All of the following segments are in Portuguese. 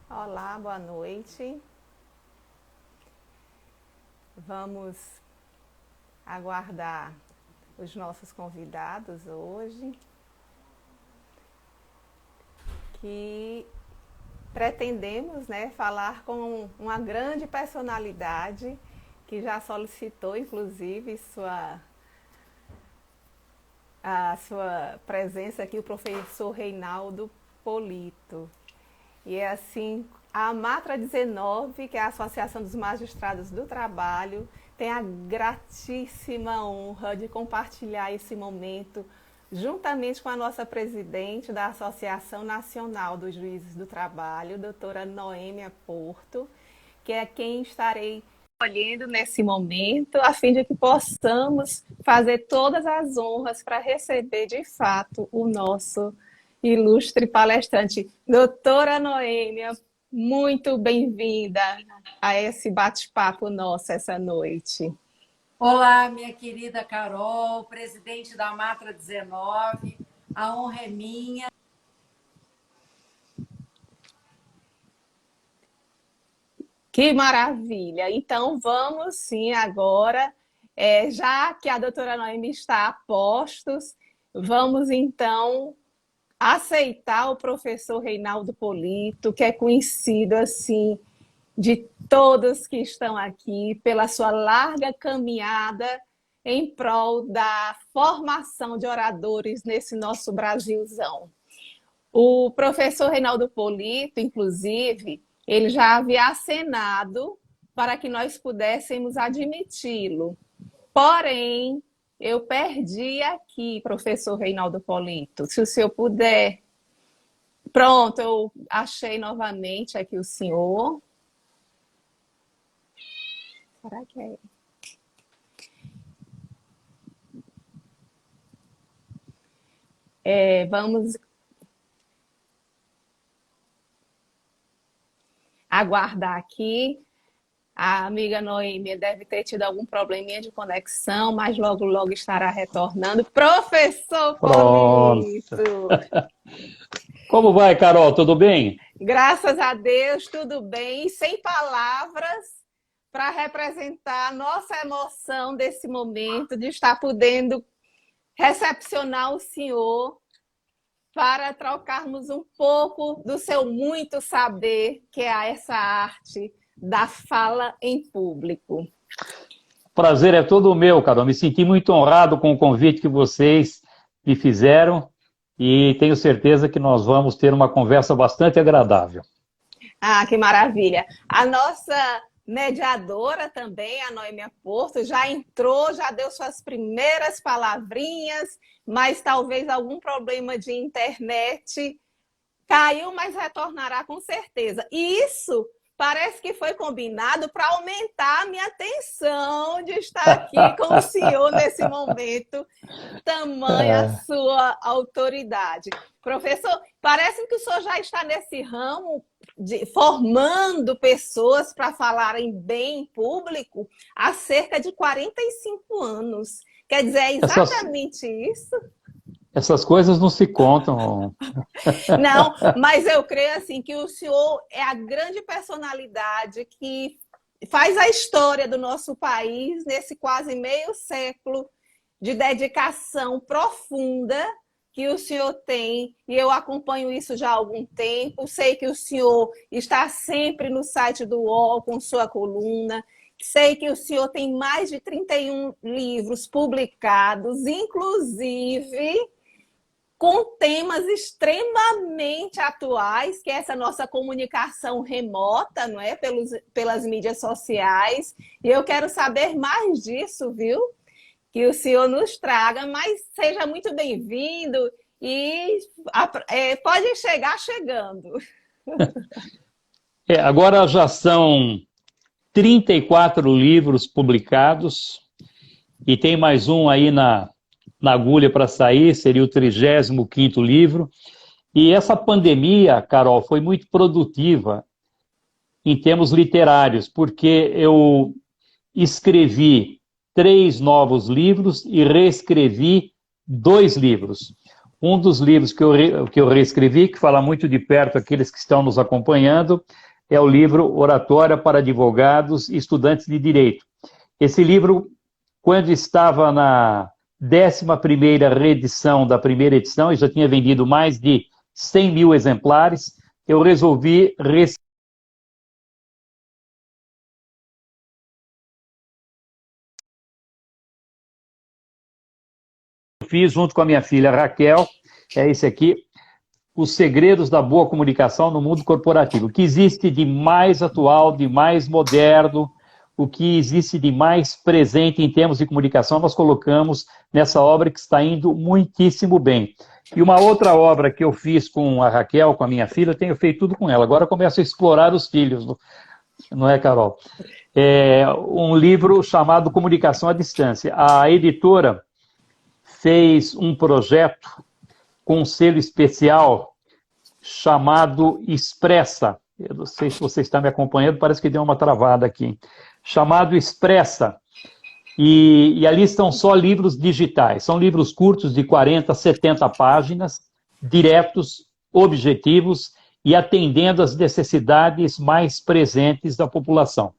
Olá, boa noite. Vamos aguardar os nossos convidados hoje, que pretendemos, falar com uma grande personalidade que já solicitou, inclusive, a sua presença aqui, o professor Reinaldo Polito. E é assim, a Matra 19, que é a Associação dos Magistrados do Trabalho, tem a gratíssima honra de compartilhar esse momento juntamente com a nossa presidente da Associação Nacional dos Juízes do Trabalho, doutora Noêmia Porto, que é quem estarei escolhendo nesse momento, a fim de que possamos fazer todas as honras para receber de fato o nosso ilustre palestrante. Doutora Noêmia, muito bem-vinda a esse bate-papo nosso essa noite. Olá, minha querida Carol, presidente da Matra 19, a honra é minha. Que maravilha! Então vamos sim agora, já que a doutora Noêmia está a postos, vamos então aceitar o professor Reinaldo Polito, que é conhecido assim de todos que estão aqui pela sua larga caminhada em prol da formação de oradores nesse nosso Brasilzão. O professor Reinaldo Polito, inclusive, ele já havia acenado para que nós pudéssemos admiti-lo. Porém, eu perdi aqui, professor Reinaldo Polito. Se o senhor puder... Pronto, eu achei novamente aqui o senhor. Será que é? Vamos aguardar aqui. A amiga Noêmia deve ter tido algum probleminha de conexão, mas logo, logo estará retornando. Professor Polito! Como vai, Carol? Tudo bem? Graças a Deus, tudo bem. E sem palavras para representar a nossa emoção desse momento de estar podendo recepcionar o senhor para trocarmos um pouco do seu muito saber, que é essa arte da fala em público. Prazer é todo meu, Carol. Me senti muito honrado com o convite que vocês me fizeram e tenho certeza que nós vamos ter uma conversa bastante agradável. Ah, que maravilha! A nossa mediadora também, a Noêmia Porto, já entrou, já deu suas primeiras palavrinhas, mas talvez algum problema de internet caiu, mas retornará com certeza. E isso parece que foi combinado para aumentar a minha tensão de estar aqui com o senhor nesse momento, tamanha a sua autoridade. Professor, parece que o senhor já está nesse ramo formando pessoas para falarem bem em público há cerca de 45 anos. Quer dizer, é exatamente isso? Essas coisas não se contam. Não, mas eu creio assim que o senhor é a grande personalidade que faz a história do nosso país nesse quase meio século de dedicação profunda que o senhor tem, e eu acompanho isso já há algum tempo. Sei que o senhor está sempre no site do UOL com sua coluna. Sei que o senhor tem mais de 31 livros publicados, inclusive com temas extremamente atuais, que é essa nossa comunicação remota, não é? Pelas mídias sociais. E eu quero saber mais disso, viu? Que o senhor nos traga, mas seja muito bem-vindo e pode chegar chegando. Agora já são 34 livros publicados e tem mais um aí na agulha para sair, seria o 35º livro. E essa pandemia, Carol, foi muito produtiva em termos literários, porque eu escrevi 3 novos livros e reescrevi 2 livros. Um dos livros que eu reescrevi, que fala muito de perto aqueles que estão nos acompanhando, é o livro Oratória para Advogados e Estudantes de Direito. Esse livro, quando estava na 11ª reedição da primeira edição, e já tinha vendido mais de 100 mil exemplares, eu resolvi fiz junto com a minha filha Raquel, é esse aqui, Os Segredos da Boa Comunicação no Mundo Corporativo. O que existe de mais atual, de mais moderno, o que existe de mais presente em termos de comunicação, nós colocamos nessa obra que está indo muitíssimo bem. E uma outra obra que eu fiz com a Raquel, com a minha filha, eu tenho feito tudo com ela. Agora eu começo a explorar os filhos, não é, Carol? É um livro chamado Comunicação à Distância. A editora fez um projeto com um selo especial chamado Expressa. Eu não sei se você está me acompanhando, parece que deu uma travada aqui. Chamado Expressa. E ali estão só livros digitais. São livros curtos de 40, 70 páginas, diretos, objetivos e atendendo às necessidades mais presentes da população.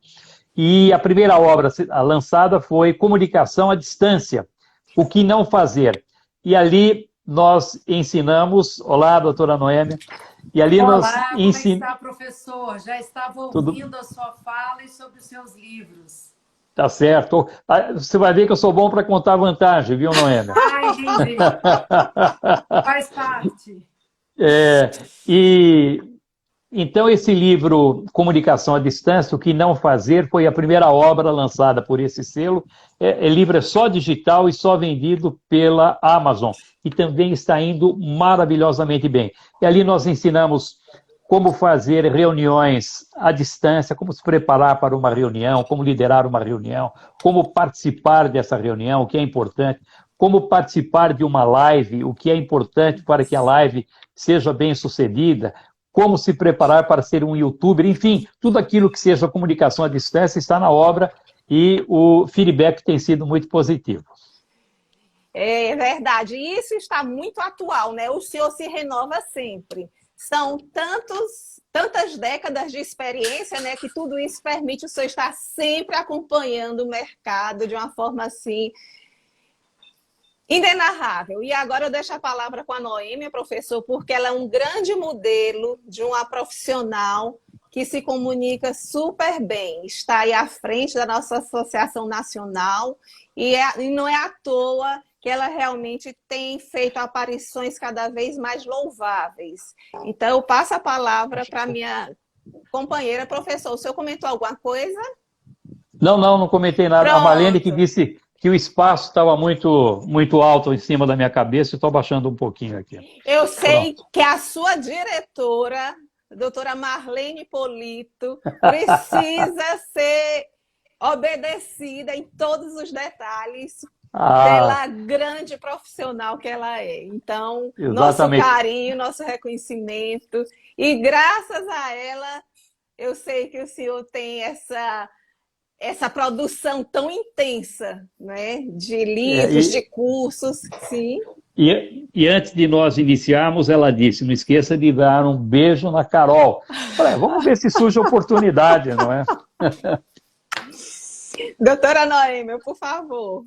E a primeira obra lançada foi Comunicação à Distância, o que não fazer. E ali nós ensinamos... Olá, doutora Noêmia. E ali Olá, nós como é que está, professor? Já estava ouvindo a sua fala e sobre os seus livros. Tá certo. Você vai ver que eu sou bom para contar vantagem, viu, Noêmia? Ah, entendi. Faz parte. Então, esse livro, Comunicação à Distância, O que não fazer, foi a primeira obra lançada por esse selo. Livro é só digital e só vendido pela Amazon. E também está indo maravilhosamente bem. E ali nós ensinamos como fazer reuniões à distância, como se preparar para uma reunião, como liderar uma reunião, como participar dessa reunião, o que é importante, como participar de uma live, o que é importante para que a live seja bem sucedida, como se preparar para ser um youtuber, enfim, tudo aquilo que seja comunicação à distância está na obra e o feedback tem sido muito positivo. É verdade, e isso está muito atual, né? O senhor se renova sempre. São tantas décadas de experiência, né, que tudo isso permite o senhor estar sempre acompanhando o mercado de uma forma assim inenarrável. E agora eu deixo a palavra com a Noêmia, professor, porque ela é um grande modelo de uma profissional que se comunica super bem. Está aí à frente da nossa Associação Nacional e não é à toa que ela realmente tem feito aparições cada vez mais louváveis. Então, eu passo a palavra para a minha companheira, professor. O senhor comentou alguma coisa? Não comentei nada. Pronto. A Marlene que disse que o espaço estava muito alto em cima da minha cabeça, eu estou abaixando um pouquinho aqui. Eu sei Pronto. que a sua diretora, a doutora Marlene Polito, precisa ser obedecida em todos os detalhes pela grande profissional que ela é. Então, exatamente. Nosso carinho, nosso reconhecimento. E graças a ela, eu sei que o senhor tem essa produção tão intensa, né? De livros, de cursos. Sim. E antes de nós iniciarmos, ela disse, não esqueça de dar um beijo na Carol. Falei, vamos ver se surge oportunidade, não é? Doutora Noêmia, por favor.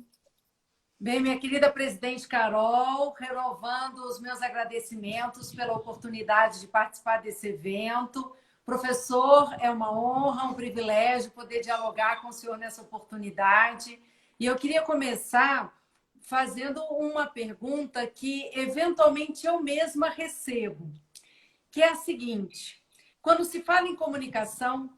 Bem, minha querida presidente Carol, renovando os meus agradecimentos pela oportunidade de participar desse evento. Professor, é uma honra, um privilégio poder dialogar com o senhor nessa oportunidade. E eu queria começar fazendo uma pergunta que, eventualmente, eu mesma recebo, que é a seguinte. Quando se fala em comunicação,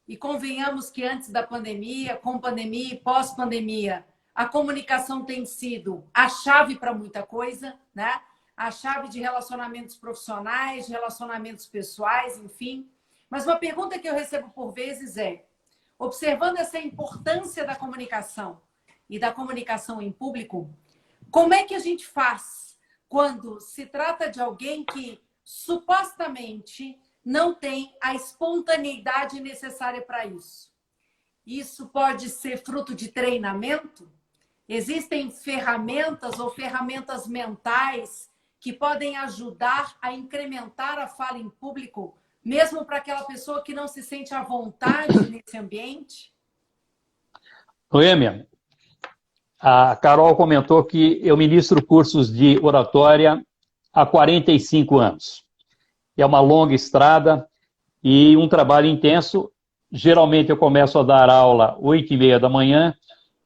e convenhamos que antes da pandemia, com pandemia e pós-pandemia, a comunicação tem sido a chave para muita coisa, né? A chave de relacionamentos profissionais, de relacionamentos pessoais, enfim. Mas uma pergunta que eu recebo por vezes é, observando essa importância da comunicação e da comunicação em público, como é que a gente faz quando se trata de alguém que supostamente não tem a espontaneidade necessária para isso. Isso pode ser fruto de treinamento? Existem ferramentas ou ferramentas mentais que podem ajudar a incrementar a fala em público, mesmo para aquela pessoa que não se sente à vontade nesse ambiente? Noêmia, a Carol comentou que eu ministro cursos de oratória há 45 anos. É uma longa estrada e um trabalho intenso. Geralmente eu começo a dar aula às 8h30 da manhã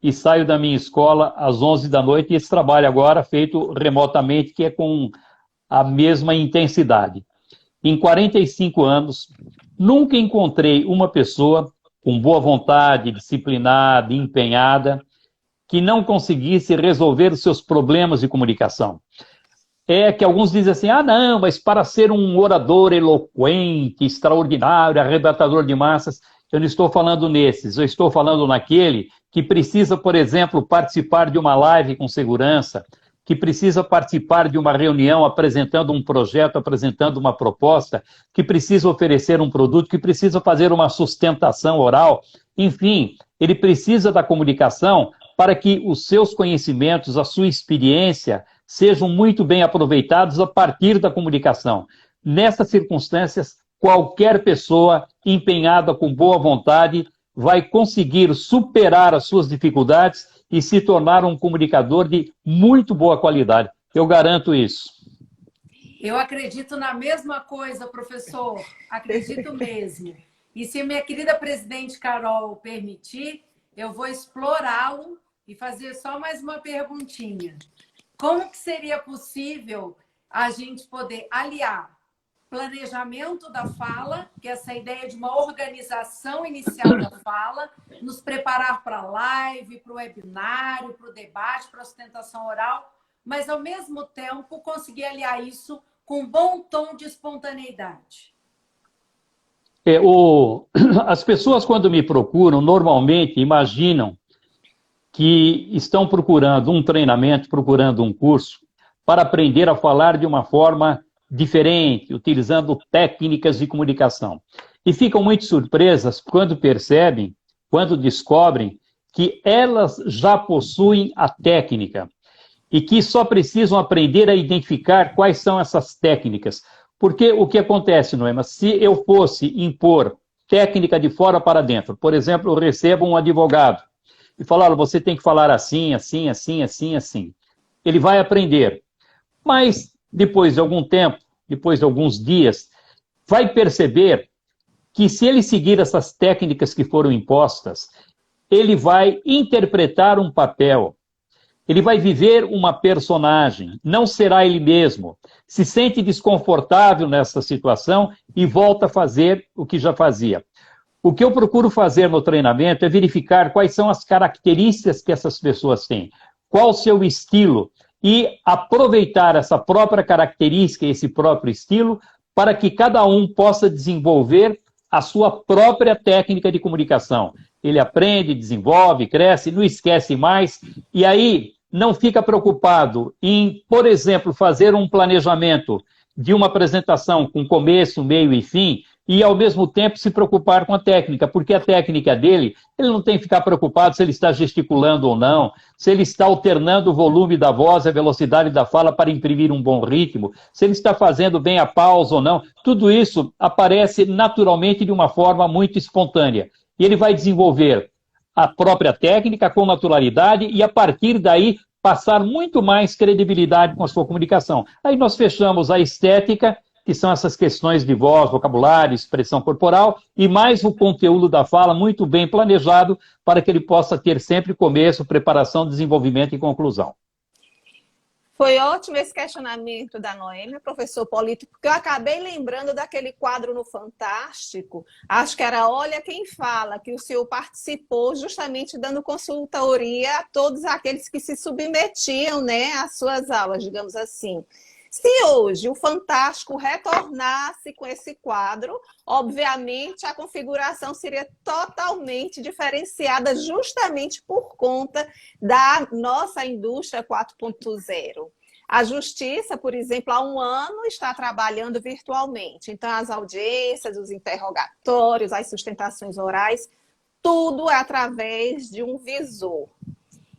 e saio da minha escola às 11 da noite. E esse trabalho agora feito remotamente, que é com a mesma intensidade. Em 45 anos, nunca encontrei uma pessoa com boa vontade, disciplinada, empenhada, que não conseguisse resolver os seus problemas de comunicação. É que alguns dizem assim, não, mas para ser um orador eloquente, extraordinário, arrebatador de massas, eu não estou falando nesses, eu estou falando naquele que precisa, por exemplo, participar de uma live com segurança, que precisa participar de uma reunião apresentando um projeto, apresentando uma proposta, que precisa oferecer um produto, que precisa fazer uma sustentação oral. Enfim, ele precisa da comunicação para que os seus conhecimentos, a sua experiência, sejam muito bem aproveitados a partir da comunicação. Nessas circunstâncias, qualquer pessoa empenhada com boa vontade vai conseguir superar as suas dificuldades e se tornar um comunicador de muito boa qualidade. Eu garanto isso. Eu acredito na mesma coisa, professor. Acredito mesmo. E se minha querida presidente Carol permitir, eu vou explorá-lo e fazer só mais uma perguntinha. Como que seria possível a gente poder aliar planejamento da fala, que é essa ideia de uma organização inicial da fala, nos preparar para a live, para o webinário, para o debate, para a sustentação oral, mas, ao mesmo tempo, conseguir aliar isso com um bom tom de espontaneidade? As pessoas, quando me procuram, normalmente imaginam que estão procurando um treinamento, procurando um curso, para aprender a falar de uma forma diferente, utilizando técnicas de comunicação. E ficam muito surpresas quando percebem, quando descobrem que elas já possuem a técnica e que só precisam aprender a identificar quais são essas técnicas. Porque o que acontece, Noema, se eu fosse impor técnica de fora para dentro, por exemplo, eu recebo um advogado e falar, você tem que falar assim, assim, assim, assim, assim. Ele vai aprender, mas depois de algum tempo, depois de alguns dias, vai perceber que se ele seguir essas técnicas que foram impostas, ele vai interpretar um papel, ele vai viver uma personagem, não será ele mesmo, se sente desconfortável nessa situação e volta a fazer o que já fazia. O que eu procuro fazer no treinamento é verificar quais são as características que essas pessoas têm, qual o seu estilo, e aproveitar essa própria característica, esse próprio estilo, para que cada um possa desenvolver a sua própria técnica de comunicação. Ele aprende, desenvolve, cresce, não esquece mais, e aí não fica preocupado em, por exemplo, fazer um planejamento de uma apresentação com começo, meio e fim, e ao mesmo tempo se preocupar com a técnica, porque a técnica dele, ele não tem que ficar preocupado se ele está gesticulando ou não, se ele está alternando o volume da voz, a velocidade da fala para imprimir um bom ritmo, se ele está fazendo bem a pausa ou não, tudo isso aparece naturalmente de uma forma muito espontânea. E ele vai desenvolver a própria técnica com naturalidade e a partir daí passar muito mais credibilidade com a sua comunicação. Aí nós fechamos a estética, que são essas questões de voz, vocabulário, expressão corporal, e mais o conteúdo da fala muito bem planejado para que ele possa ter sempre começo, preparação, desenvolvimento e conclusão. Foi ótimo esse questionamento da Noêmia, professor Polito, porque eu acabei lembrando daquele quadro no Fantástico, acho que era Olha Quem Fala, que o senhor participou justamente dando consultoria a todos aqueles que se submetiam, né, às suas aulas, digamos assim. Se hoje o Fantástico retornasse com esse quadro, obviamente a configuração seria totalmente diferenciada justamente por conta da nossa indústria 4.0. A Justiça, por exemplo, há um ano está trabalhando virtualmente. Então, as audiências, os interrogatórios, as sustentações orais, tudo é através de um visor.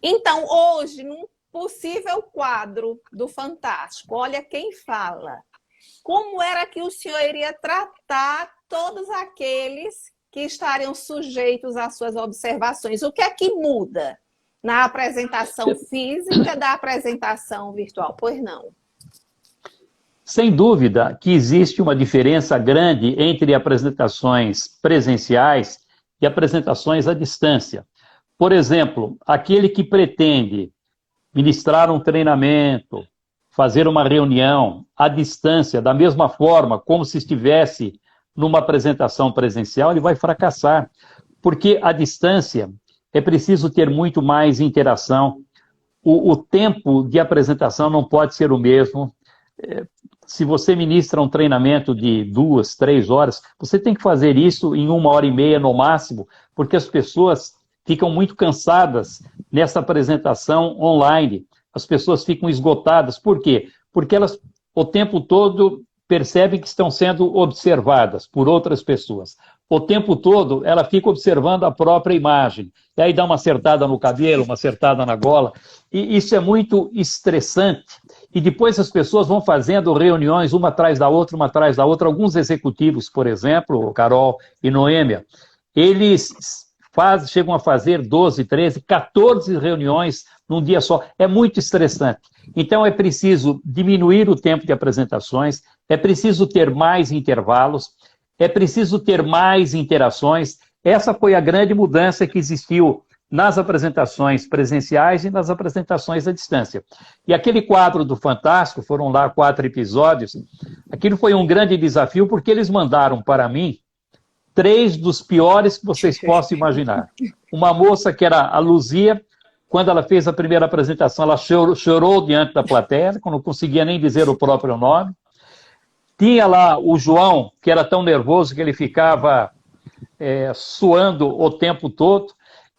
Então, hoje, num possível quadro do Fantástico, olha quem fala. Como era que o senhor iria tratar todos aqueles que estariam sujeitos às suas observações? O que é que muda na apresentação física da apresentação virtual? Pois não. Sem dúvida que existe uma diferença grande entre apresentações presenciais e apresentações à distância. Por exemplo, aquele que pretende ministrar um treinamento, fazer uma reunião à distância, da mesma forma como se estivesse numa apresentação presencial, ele vai fracassar, porque à distância é preciso ter muito mais interação. O tempo de apresentação não pode ser o mesmo. Se você ministra um treinamento de 2, 3 horas, você tem que fazer isso em 1h30 no máximo, porque as pessoas ficam muito cansadas nessa apresentação online. As pessoas ficam esgotadas. Por quê? Porque elas, o tempo todo, percebem que estão sendo observadas por outras pessoas. O tempo todo, ela fica observando a própria imagem. E aí dá uma acertada no cabelo, uma acertada na gola. E isso é muito estressante. E depois as pessoas vão fazendo reuniões uma atrás da outra, uma atrás da outra. Alguns executivos, por exemplo, Carol e Noêmia, eles chegam a fazer 12, 13, 14 reuniões num dia só. É muito estressante. Então é preciso diminuir o tempo de apresentações, é preciso ter mais intervalos, é preciso ter mais interações. Essa foi a grande mudança que existiu nas apresentações presenciais e nas apresentações à distância. E aquele quadro do Fantástico, foram lá 4 episódios, aquilo foi um grande desafio, porque eles mandaram para mim 3 dos piores que vocês possam imaginar. Uma moça que era a Luzia, quando ela fez a primeira apresentação, ela chorou diante da plateia, não conseguia nem dizer o próprio nome. Tinha lá o João, que era tão nervoso que ele ficava suando o tempo todo.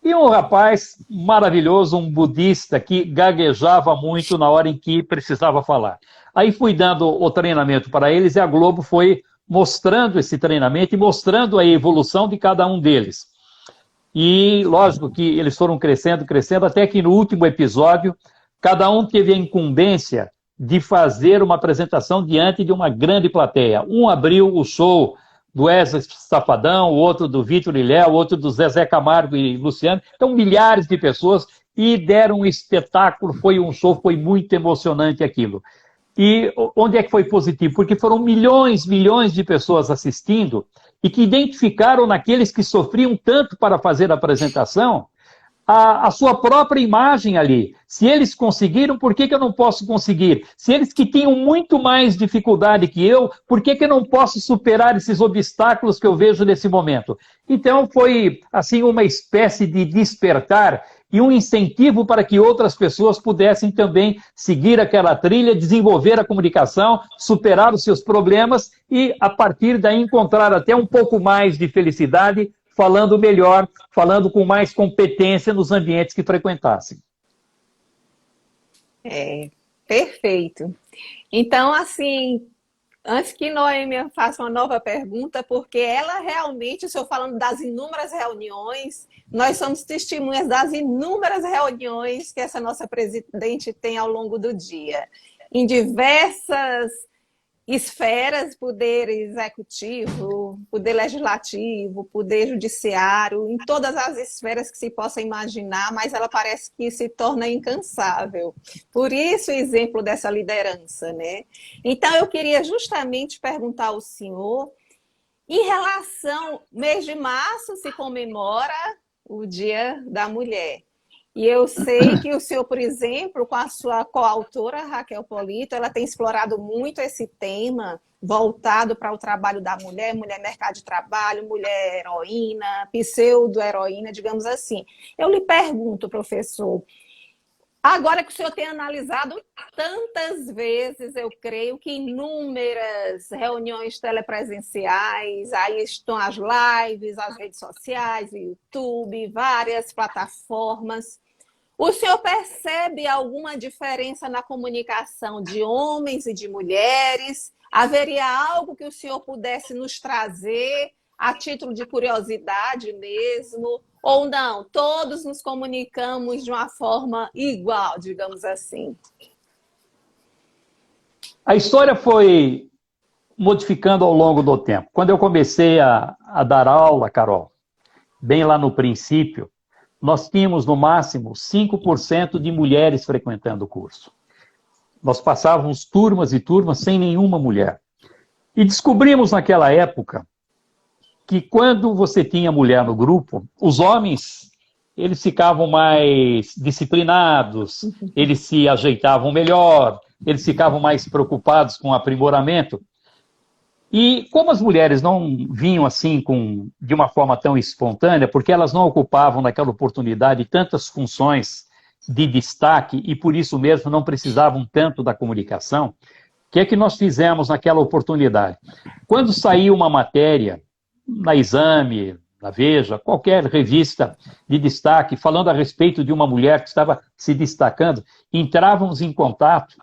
E um rapaz maravilhoso, um budista, que gaguejava muito na hora em que precisava falar. Aí fui dando o treinamento para eles e a Globo foi mostrando esse treinamento e mostrando a evolução de cada um deles. E lógico que eles foram crescendo, crescendo, até que no último episódio, cada um teve a incumbência de fazer uma apresentação diante de uma grande plateia. Um abriu o show do Wesley Safadão, o outro do Vitor Ilhéu, o outro do Zezé Camargo e Luciano. Então, milhares de pessoas e deram um espetáculo, foi um show, foi muito emocionante aquilo. E onde é que foi positivo? Porque foram milhões de pessoas assistindo e que identificaram naqueles que sofriam tanto para fazer a apresentação a sua própria imagem ali. Se eles conseguiram, por que eu não posso conseguir? Se eles que tinham muito mais dificuldade que eu, por que eu não posso superar esses obstáculos que eu vejo nesse momento? Então foi assim uma espécie de despertar e um incentivo para que outras pessoas pudessem também seguir aquela trilha, desenvolver a comunicação, superar os seus problemas e, a partir daí, encontrar até um pouco mais de felicidade, falando melhor, falando com mais competência nos ambientes que frequentassem. Perfeito. Então, assim, antes que Noêmia faça uma nova pergunta, porque ela realmente, o senhor falando das inúmeras reuniões, nós somos testemunhas das inúmeras reuniões que essa nossa presidente tem ao longo do dia, em diversas esferas, poder executivo, poder legislativo, poder judiciário, em todas as esferas que se possa imaginar, mas ela parece que se torna incansável. Por isso o exemplo dessa liderança, né? Então eu queria justamente perguntar ao senhor, em relação, mês de março se comemora o Dia da Mulher. E eu sei que o senhor, por exemplo, com a sua coautora, Raquel Polito, ela tem explorado muito esse tema voltado para o trabalho da mulher, mulher mercado de trabalho, mulher heroína, pseudo-heroína, digamos assim. Eu lhe pergunto, professor, agora que o senhor tem analisado tantas vezes, eu creio que inúmeras reuniões telepresenciais, aí estão as lives, as redes sociais, o YouTube, várias plataformas. O senhor percebe alguma diferença na comunicação de homens e de mulheres? Haveria algo que o senhor pudesse nos trazer a título de curiosidade mesmo? Ou não? Todos nos comunicamos de uma forma igual, digamos assim. A história foi modificando ao longo do tempo. Quando eu comecei a dar aula, Carol, bem lá no princípio, nós tínhamos no máximo 5% de mulheres frequentando o curso. Nós passávamos turmas e turmas sem nenhuma mulher. E descobrimos naquela época que quando você tinha mulher no grupo, os homens, eles ficavam mais disciplinados, eles se ajeitavam melhor, eles ficavam mais preocupados com o aprimoramento. E como as mulheres não vinham assim de uma forma tão espontânea, porque elas não ocupavam naquela oportunidade tantas funções de destaque e por isso mesmo não precisavam tanto da comunicação, o que é que nós fizemos naquela oportunidade? Quando saiu uma matéria na Exame, na Veja, qualquer revista de destaque, falando a respeito de uma mulher que estava se destacando, entrávamos em contato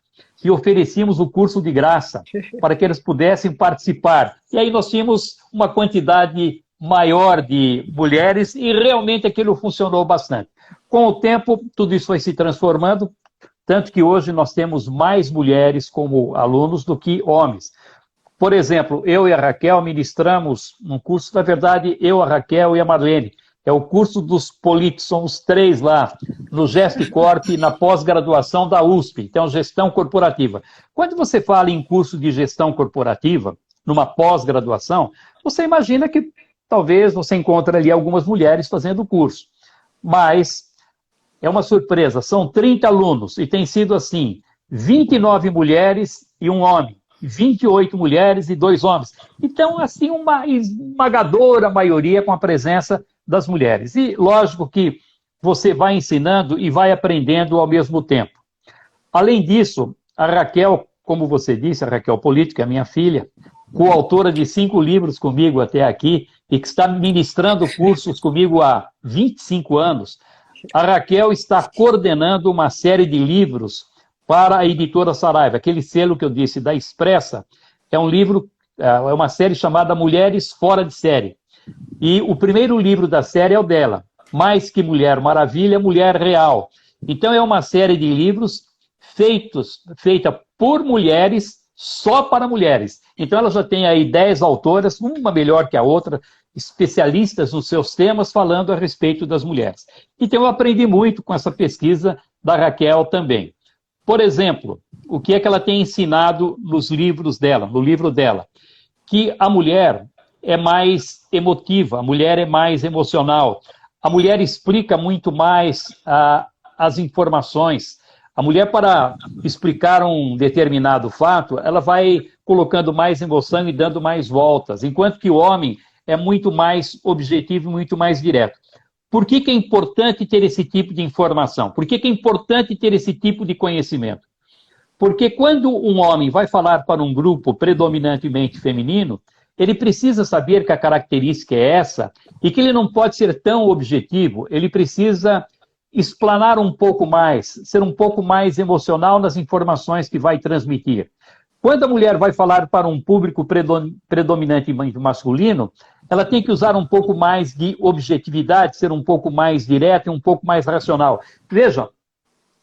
e oferecíamos o curso de graça para que eles pudessem participar. E aí nós tínhamos uma quantidade maior de mulheres e realmente aquilo funcionou bastante. Com o tempo, tudo isso foi se transformando, tanto que hoje nós temos mais mulheres como alunos do que homens. Por exemplo, eu e a Raquel ministramos um curso, na verdade, eu, a Raquel e a Marlene. É o curso dos políticos, são os 3 lá, no Gesticorp, na pós-graduação da USP, então gestão corporativa. Quando você fala em curso de gestão corporativa, numa pós-graduação, você imagina que talvez você encontre ali algumas mulheres fazendo o curso. Mas é uma surpresa, são 30 alunos e tem sido assim, 29 mulheres e um homem. 28 mulheres e 2 homens. Então, assim, uma esmagadora maioria com a presença das mulheres. E, lógico que você vai ensinando e vai aprendendo ao mesmo tempo. Além disso, a Raquel, como você disse, a Raquel Político, é minha filha, coautora de 5 livros comigo até aqui, e que está ministrando cursos comigo há 25 anos, a Raquel está coordenando uma série de livros para a editora Saraiva, aquele selo que eu disse da Expressa, é um livro, é uma série chamada Mulheres Fora de Série. E o primeiro livro da série é o dela, Mais que Mulher Maravilha, Mulher Real. Então é uma série de livros feita por mulheres, só para mulheres. Então ela já tem aí 10 autoras, uma melhor que a outra, especialistas nos seus temas, falando a respeito das mulheres. Então eu aprendi muito com essa pesquisa da Raquel também. Por exemplo, o que é que ela tem ensinado nos livros dela, no livro dela? Que a mulher é mais emotiva, a mulher é mais emocional, a mulher explica muito mais as informações. A mulher, para explicar um determinado fato, ela vai colocando mais emoção e dando mais voltas, enquanto que o homem é muito mais objetivo e muito mais direto. Por que é importante ter esse tipo de informação? Por que é importante ter esse tipo de conhecimento? Porque quando um homem vai falar para um grupo predominantemente feminino, ele precisa saber que a característica é essa e que ele não pode ser tão objetivo, ele precisa explanar um pouco mais, ser um pouco mais emocional nas informações que vai transmitir. Quando a mulher vai falar para um público predominantemente masculino, ela tem que usar um pouco mais de objetividade, ser um pouco mais direta e um pouco mais racional. Veja,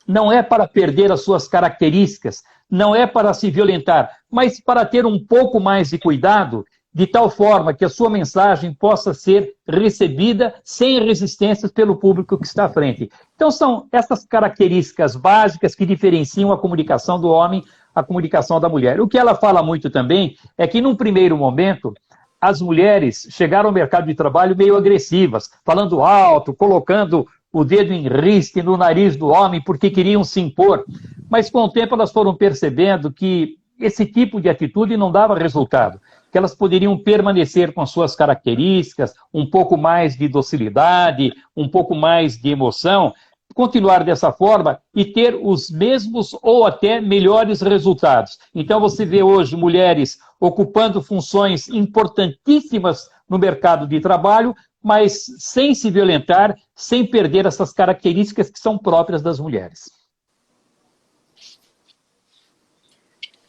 não é para perder as suas características, não é para se violentar, mas para ter um pouco mais de cuidado, de tal forma que a sua mensagem possa ser recebida sem resistências pelo público que está à frente. Então são essas características básicas que diferenciam a comunicação do homem a comunicação da mulher. O que ela fala muito também é que, num primeiro momento, as mulheres chegaram ao mercado de trabalho meio agressivas, falando alto, colocando o dedo em riste no nariz do homem porque queriam se impor. Mas, com o tempo, elas foram percebendo que esse tipo de atitude não dava resultado, que elas poderiam permanecer com as suas características, um pouco mais de docilidade, um pouco mais de emoção, continuar dessa forma e ter os mesmos ou até melhores resultados. Então você vê hoje mulheres ocupando funções importantíssimas no mercado de trabalho, mas sem se violentar, sem perder essas características que são próprias das mulheres.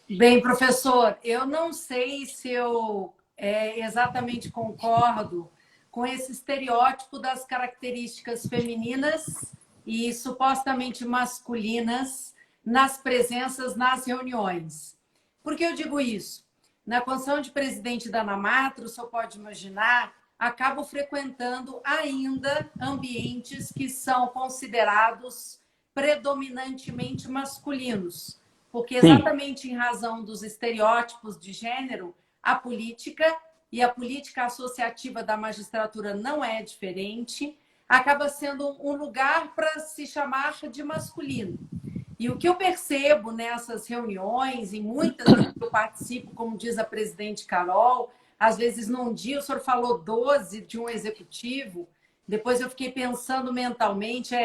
Bem, professor, eu não sei se eu exatamente concordo com esse estereótipo das características femininas e supostamente masculinas nas presenças nas reuniões. Por que eu digo isso? Na condição de presidente da Anamatro, o senhor pode imaginar, acabo frequentando ainda ambientes que são considerados predominantemente masculinos. Porque exatamente em razão dos estereótipos de gênero, a política e a política associativa da magistratura não é diferente, acaba sendo um lugar para se chamar de masculino. E o que eu percebo nessas reuniões, em muitas que eu participo, como diz a presidente Carol, às vezes num dia o senhor falou 12 de um executivo, depois eu fiquei pensando mentalmente,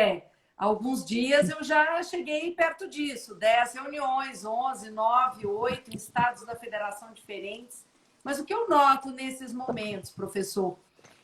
alguns dias eu já cheguei perto disso, 10 reuniões, 11, 9, 8, em estados da federação diferentes. Mas o que eu noto nesses momentos, professor,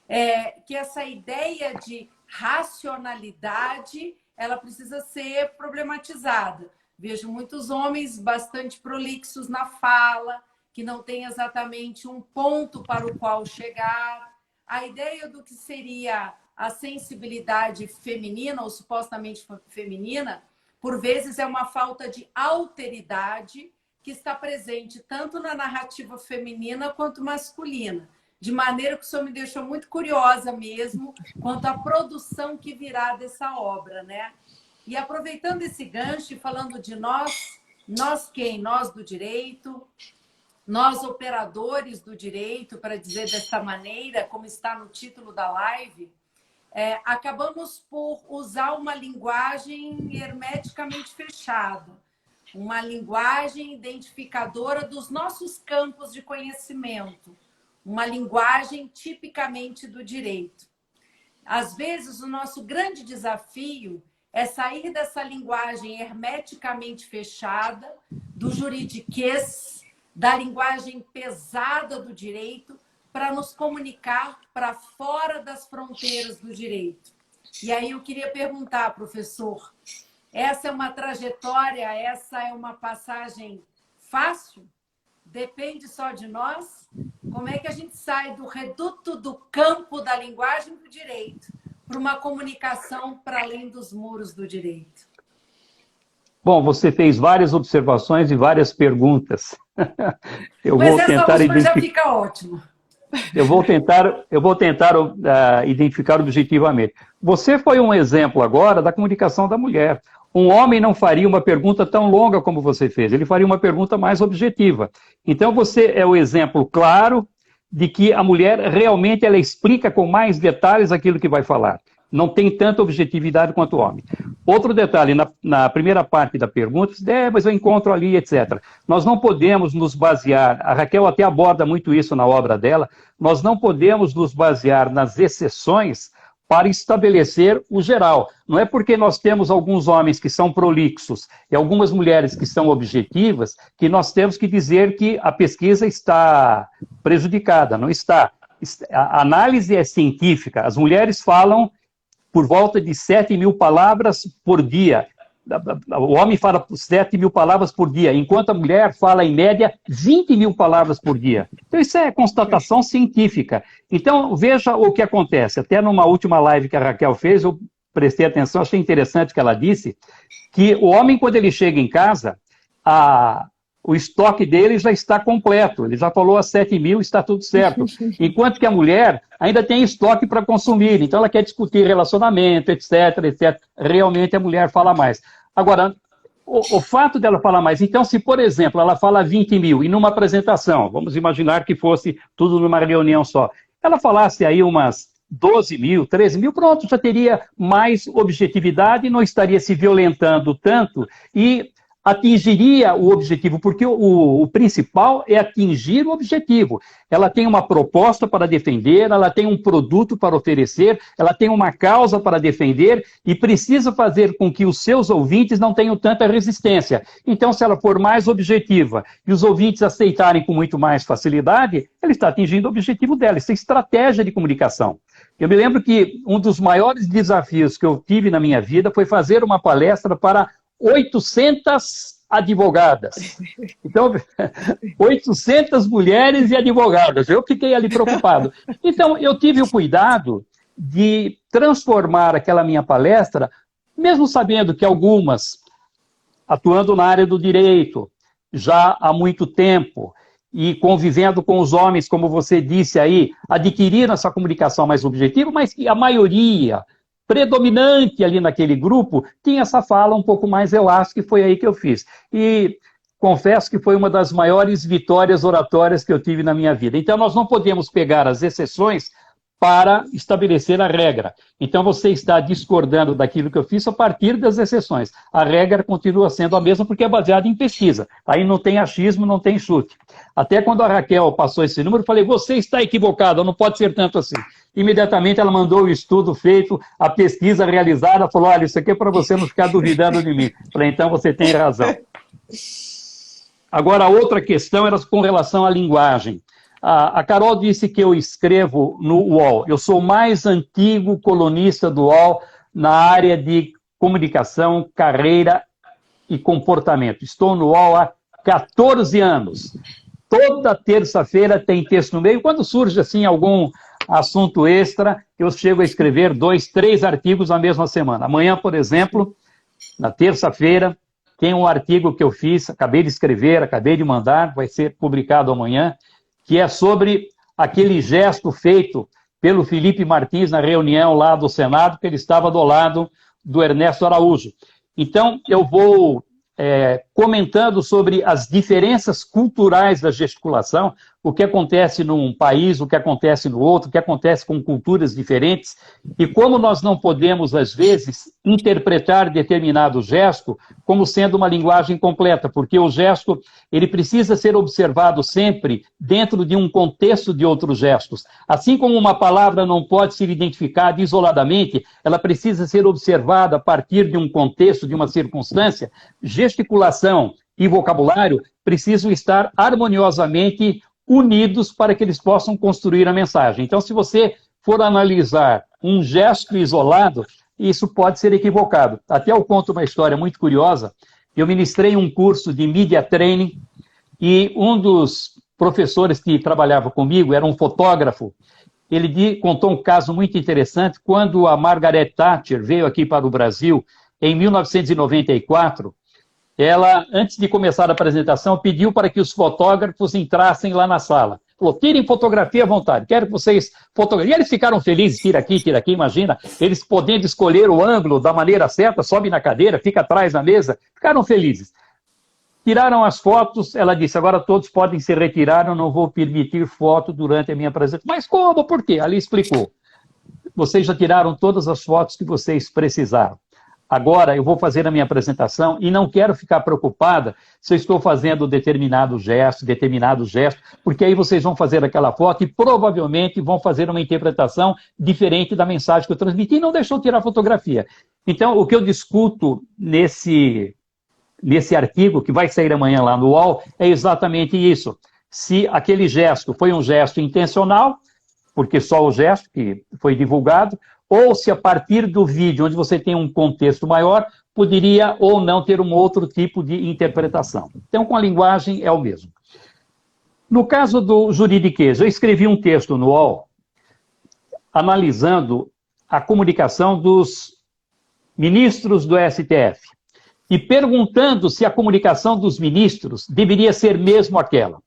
é que essa ideia de racionalidade, ela precisa ser problematizada. Vejo muitos homens bastante prolixos na fala, que não têm exatamente um ponto para o qual chegar. A ideia do que seria a sensibilidade feminina, ou supostamente feminina, por vezes é uma falta de alteridade que está presente tanto na narrativa feminina quanto masculina. De maneira que o senhor me deixou muito curiosa mesmo quanto à produção que virá dessa obra, né? E aproveitando esse gancho e falando de nós quem? Nós do direito, nós operadores do direito, para dizer desta maneira, como está no título da live, acabamos por usar uma linguagem hermeticamente fechada, uma linguagem identificadora dos nossos campos de conhecimento, uma linguagem tipicamente do direito. Às vezes, o nosso grande desafio é sair dessa linguagem hermeticamente fechada, do juridiquês, da linguagem pesada do direito, para nos comunicar para fora das fronteiras do direito. E aí eu queria perguntar, professor, essa é uma trajetória, essa é uma passagem fácil? Depende só de nós? Como é que a gente sai do reduto do campo da linguagem do direito para uma comunicação para além dos muros do direito? Bom, você fez várias observações e várias perguntas. Mas essa última já fica ótimo. Eu vou tentar identificar objetivamente. Você foi um exemplo agora da comunicação da mulher. Um homem não faria uma pergunta tão longa como você fez, ele faria uma pergunta mais objetiva. Então você é o exemplo claro de que a mulher realmente ela explica com mais detalhes aquilo que vai falar. Não tem tanta objetividade quanto o homem. Outro detalhe, na primeira parte da pergunta, mas eu encontro ali, etc. Nós não podemos nos basear, a Raquel até aborda muito isso na obra dela, nós não podemos nos basear nas exceções para estabelecer o geral. Não é porque nós temos alguns homens que são prolixos e algumas mulheres que são objetivas que nós temos que dizer que a pesquisa está prejudicada. Não está. A análise é científica. As mulheres falam por volta de 7.000 palavras por dia. O homem fala 7.000 palavras por dia, enquanto a mulher fala, em média, 20.000 palavras por dia. Então, isso é constatação científica. Então, veja o que acontece. Até numa última live que a Raquel fez, eu prestei atenção, achei interessante que ela disse que o homem, quando ele chega em casa, o estoque dele já está completo. Ele já falou a 7.000, está tudo certo. Enquanto que a mulher ainda tem estoque para consumir. Então, ela quer discutir relacionamento, etc, etc. Realmente, a mulher fala mais. Agora, o fato dela falar mais... Então, se, por exemplo, ela fala 20.000 e numa apresentação, vamos imaginar que fosse tudo numa reunião só, ela falasse aí umas 12.000, 13.000, pronto, já teria mais objetividade, não estaria se violentando tanto e atingiria o objetivo, porque o principal é atingir o objetivo. Ela tem uma proposta para defender, ela tem um produto para oferecer, ela tem uma causa para defender e precisa fazer com que os seus ouvintes não tenham tanta resistência. Então, se ela for mais objetiva e os ouvintes aceitarem com muito mais facilidade, ela está atingindo o objetivo dela. Isso é estratégia de comunicação. Eu me lembro que um dos maiores desafios que eu tive na minha vida foi fazer uma palestra para 800 advogadas. Então, 800 mulheres e advogadas. Eu fiquei ali preocupado. Então, eu tive o cuidado de transformar aquela minha palestra, mesmo sabendo que algumas, atuando na área do direito, já há muito tempo, e convivendo com os homens, como você disse aí, adquiriram essa comunicação mais objetiva, mas que a maioria predominante ali naquele grupo tinha essa fala um pouco mais elástica, e foi aí que eu fiz. E confesso que foi uma das maiores vitórias oratórias que eu tive na minha vida. Então, nós não podemos pegar as exceções para estabelecer a regra. Então, você está discordando daquilo que eu fiz a partir das exceções. A regra continua sendo a mesma porque é baseada em pesquisa. Aí não tem achismo, não tem chute. Até quando a Raquel passou esse número, eu falei, você está equivocado, não pode ser tanto assim. Imediatamente ela mandou o estudo feito, a pesquisa realizada, falou, olha, isso aqui é para você não ficar duvidando de mim. Eu falei, então você tem razão. Agora, a outra questão era com relação à linguagem. A Carol disse que eu escrevo no UOL. Eu sou o mais antigo colunista do UOL na área de comunicação, carreira e comportamento. Estou no UOL há 14 anos. Toda terça-feira tem texto no meio. Quando surge assim algum assunto extra, eu chego a escrever 2, 3 artigos na mesma semana. Amanhã, por exemplo, na terça-feira, tem um artigo que eu fiz, acabei de escrever, acabei de mandar, vai ser publicado amanhã, que é sobre aquele gesto feito pelo Felipe Martins na reunião lá do Senado, que ele estava do lado do Ernesto Araújo. Então, eu vou comentando sobre as diferenças culturais da gesticulação, o que acontece num país, o que acontece no outro, o que acontece com culturas diferentes, e como nós não podemos, às vezes, interpretar determinado gesto como sendo uma linguagem completa, porque o gesto ele precisa ser observado sempre dentro de um contexto de outros gestos. Assim como uma palavra não pode ser identificada isoladamente, ela precisa ser observada a partir de um contexto, de uma circunstância. Gesticulação e vocabulário precisam estar harmoniosamente unidos para que eles possam construir a mensagem. Então, se você for analisar um gesto isolado, isso pode ser equivocado. Até eu conto uma história muito curiosa. Eu ministrei um curso de Media Training e um dos professores que trabalhava comigo era um fotógrafo. Ele contou um caso muito interessante. Quando a Margaret Thatcher veio aqui para o Brasil, em 1994, ela, antes de começar a apresentação, pediu para que os fotógrafos entrassem lá na sala. Falou, tirem fotografia à vontade, quero que vocês fotografiem. E eles ficaram felizes, tira aqui, imagina, eles podendo escolher o ângulo da maneira certa, sobe na cadeira, fica atrás na mesa, ficaram felizes. Tiraram as fotos, ela disse, agora todos podem se retirar, eu não vou permitir foto durante a minha apresentação. Mas como? Por quê? Ali explicou. Vocês já tiraram todas as fotos que vocês precisaram. Agora eu vou fazer a minha apresentação e não quero ficar preocupada se eu estou fazendo determinado gesto, porque aí vocês vão fazer aquela foto e provavelmente vão fazer uma interpretação diferente da mensagem que eu transmiti e não deixou tirar fotografia. Então, o que eu discuto nesse artigo, que vai sair amanhã lá no UOL, é exatamente isso. Se aquele gesto foi um gesto intencional, porque só o gesto que foi divulgado, ou se a partir do vídeo, onde você tem um contexto maior, poderia ou não ter um outro tipo de interpretação. Então, com a linguagem é o mesmo. No caso do juridiquês, eu escrevi um texto no UOL analisando a comunicação dos ministros do STF e perguntando se a comunicação dos ministros deveria ser mesmo aquela.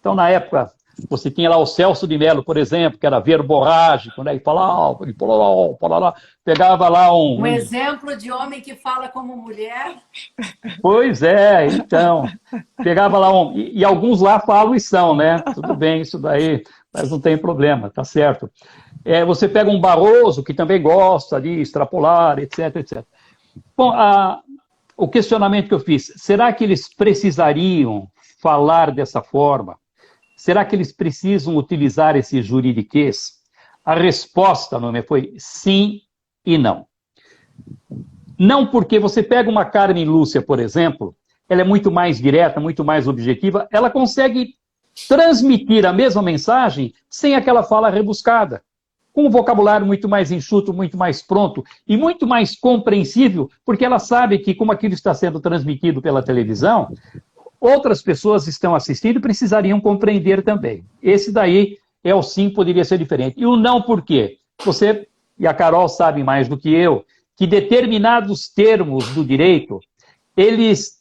Então, na época, você tinha lá o Celso de Mello, por exemplo, que era verborrágico, né? E falava, pegava lá um exemplo de homem que fala como mulher. Pois é, então, pegava lá e alguns lá falam e são, né? Tudo bem, isso daí, mas não tem problema, tá certo. Você pega um Barroso, que também gosta de extrapolar, etc, etc. Bom, o questionamento que eu fiz, será que eles precisariam falar dessa forma? Será que eles precisam utilizar esse juridiquês? A resposta, Nônia, foi sim e não. Não porque você pega uma Carmen Lúcia, por exemplo, ela é muito mais direta, muito mais objetiva, ela consegue transmitir a mesma mensagem sem aquela fala rebuscada, com um vocabulário muito mais enxuto, muito mais pronto e muito mais compreensível, porque ela sabe que, como aquilo está sendo transmitido pela televisão, outras pessoas estão assistindo e precisariam compreender também. Esse daí é o sim, poderia ser diferente. E o não por quê? Você e a Carol sabem mais do que eu, que determinados termos do direito, eles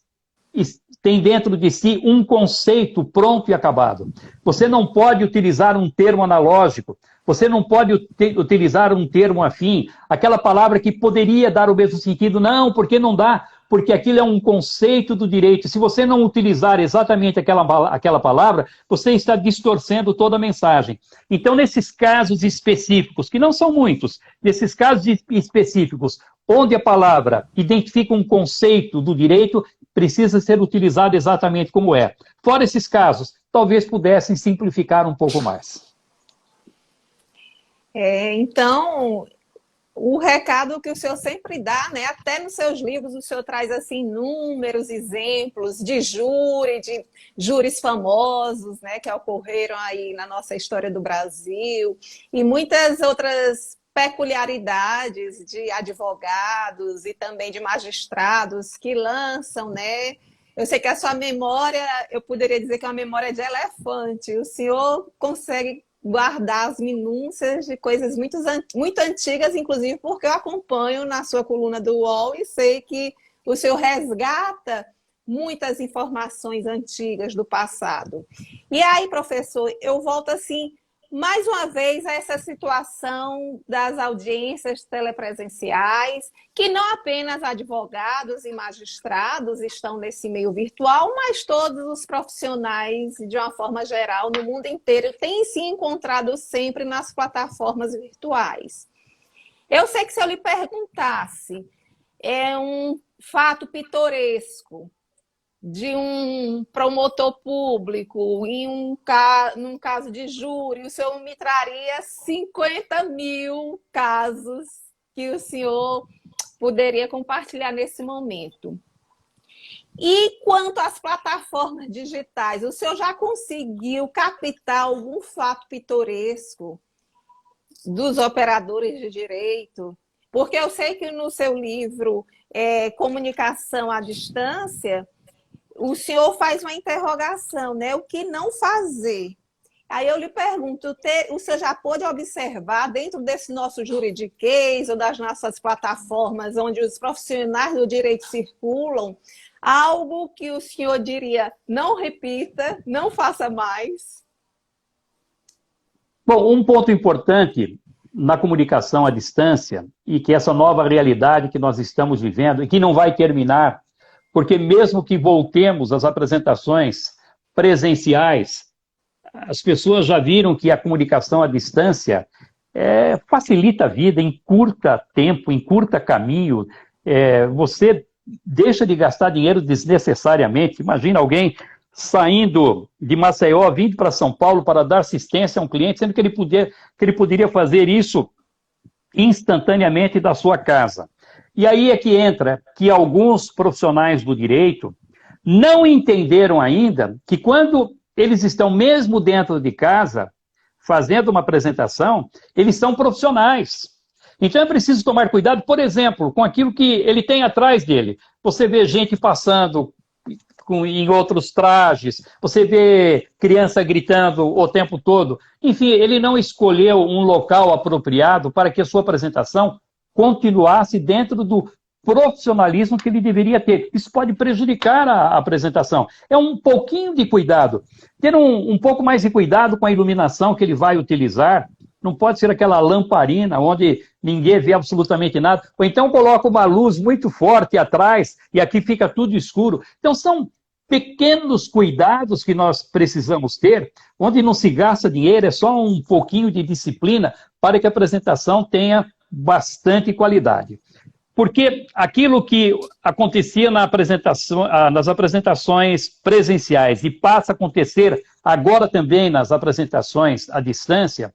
têm dentro de si um conceito pronto e acabado. Você não pode utilizar um termo analógico, você não pode utilizar um termo afim, aquela palavra que poderia dar o mesmo sentido, não, porque não dá, porque aquilo é um conceito do direito. Se você não utilizar exatamente aquela palavra, você está distorcendo toda a mensagem. Então, nesses casos específicos, que não são muitos, nesses casos específicos, onde a palavra identifica um conceito do direito, precisa ser utilizada exatamente como é. Fora esses casos, talvez pudessem simplificar um pouco mais. Então, o recado que o senhor sempre dá, né? Até nos seus livros o senhor traz assim inúmeros exemplos de júris famosos, né, que ocorreram aí na nossa história do Brasil, e muitas outras peculiaridades de advogados e também de magistrados que lançam, né? Eu sei que a sua memória, eu poderia dizer que é uma memória de elefante. O senhor consegue guardar as minúcias de coisas muito antigas, inclusive porque eu acompanho na sua coluna do UOL e sei que o senhor resgata muitas informações antigas do passado. E aí, professor, eu volto assim, mais uma vez, a essa situação das audiências telepresenciais, que não apenas advogados e magistrados estão nesse meio virtual, mas todos os profissionais, de uma forma geral, no mundo inteiro, têm se encontrado sempre nas plataformas virtuais. Eu sei que se eu lhe perguntasse, é um fato pitoresco de um promotor público num caso de júri, o senhor me traria 50 mil casos que o senhor poderia compartilhar nesse momento. E quanto às plataformas digitais, o senhor já conseguiu captar algum fato pitoresco dos operadores de direito? Porque eu sei que no seu livro Comunicação à Distância, o senhor faz uma interrogação, né? O que não fazer? Aí eu lhe pergunto, o senhor já pôde observar dentro desse nosso juridiquês ou das nossas plataformas onde os profissionais do direito circulam, algo que o senhor diria, não repita, não faça mais? Bom, um ponto importante na comunicação à distância e que essa nova realidade que nós estamos vivendo e que não vai terminar, porque mesmo que voltemos às apresentações presenciais, as pessoas já viram que a comunicação à distância facilita a vida, encurta tempo, encurta caminho, você deixa de gastar dinheiro desnecessariamente. Imagina alguém saindo de Maceió, vindo para São Paulo para dar assistência a um cliente, sendo que ele poderia fazer isso instantaneamente da sua casa. E aí é que entra que alguns profissionais do direito não entenderam ainda que quando eles estão mesmo dentro de casa, fazendo uma apresentação, eles são profissionais. Então é preciso tomar cuidado, por exemplo, com aquilo que ele tem atrás dele. Você vê gente passando em outros trajes, você vê criança gritando o tempo todo. Enfim, ele não escolheu um local apropriado para que a sua apresentação continuasse dentro do profissionalismo que ele deveria ter. Isso pode prejudicar a apresentação. É um pouquinho de cuidado. Ter um pouco mais de cuidado com a iluminação que ele vai utilizar. Não pode ser aquela lamparina onde ninguém vê absolutamente nada. Ou então coloca uma luz muito forte atrás e aqui fica tudo escuro. Então são pequenos cuidados que nós precisamos ter, onde não se gasta dinheiro, é só um pouquinho de disciplina para que a apresentação tenha bastante qualidade. Porque aquilo que acontecia nas apresentações presenciais e passa a acontecer agora também nas apresentações à distância,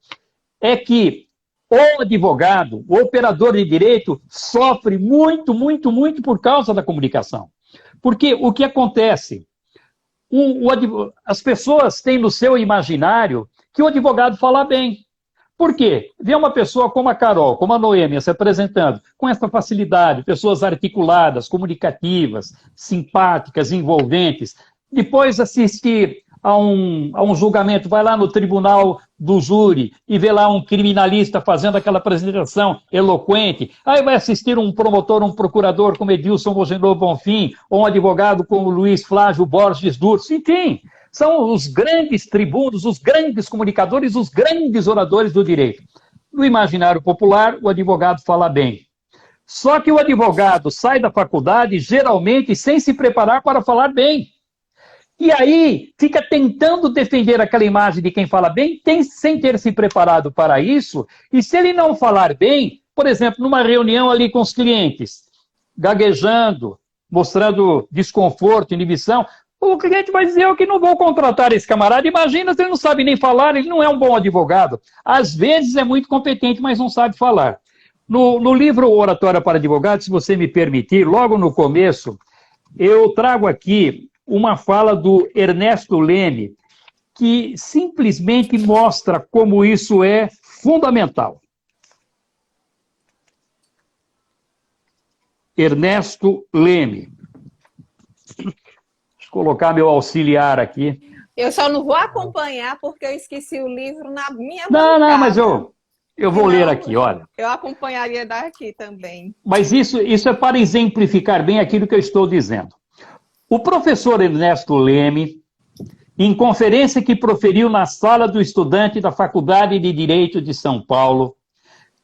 é que o advogado, o operador de direito, sofre muito, muito, muito por causa da comunicação. Porque o que acontece? As pessoas têm no seu imaginário que o advogado fala bem. Por quê? Vê uma pessoa como a Carol, como a Noêmia se apresentando, com essa facilidade, pessoas articuladas, comunicativas, simpáticas, envolventes. Depois assiste a um julgamento, vai lá no tribunal do júri e vê lá um criminalista fazendo aquela apresentação eloquente. Aí vai assistir um promotor, um procurador como Edilson Mogenor Bonfim, ou um advogado como Luiz Flávio Borges Durso. Enfim, são os grandes tribunos, os grandes comunicadores, os grandes oradores do direito. No imaginário popular, o advogado fala bem. Só que o advogado sai da faculdade, geralmente, sem se preparar para falar bem. E aí, fica tentando defender aquela imagem de quem fala bem, sem ter se preparado para isso. E se ele não falar bem, por exemplo, numa reunião ali com os clientes, gaguejando, mostrando desconforto, inibição, o cliente vai dizer: eu que não vou contratar esse camarada. Imagina se ele não sabe nem falar, ele não é um bom advogado. Às vezes é muito competente, mas não sabe falar. No livro Oratória para Advogados, se você me permitir, logo no começo, eu trago aqui uma fala do Ernesto Leme, que simplesmente mostra como isso é fundamental. Ernesto Leme. Colocar meu auxiliar aqui. Eu só não vou acompanhar porque eu esqueci o livro na minha bancada. Não, mas eu vou ler aqui, olha. Eu acompanharia daqui também. Mas isso é para exemplificar bem aquilo que eu estou dizendo. O professor Ernesto Leme, em conferência que proferiu na sala do estudante da Faculdade de Direito de São Paulo,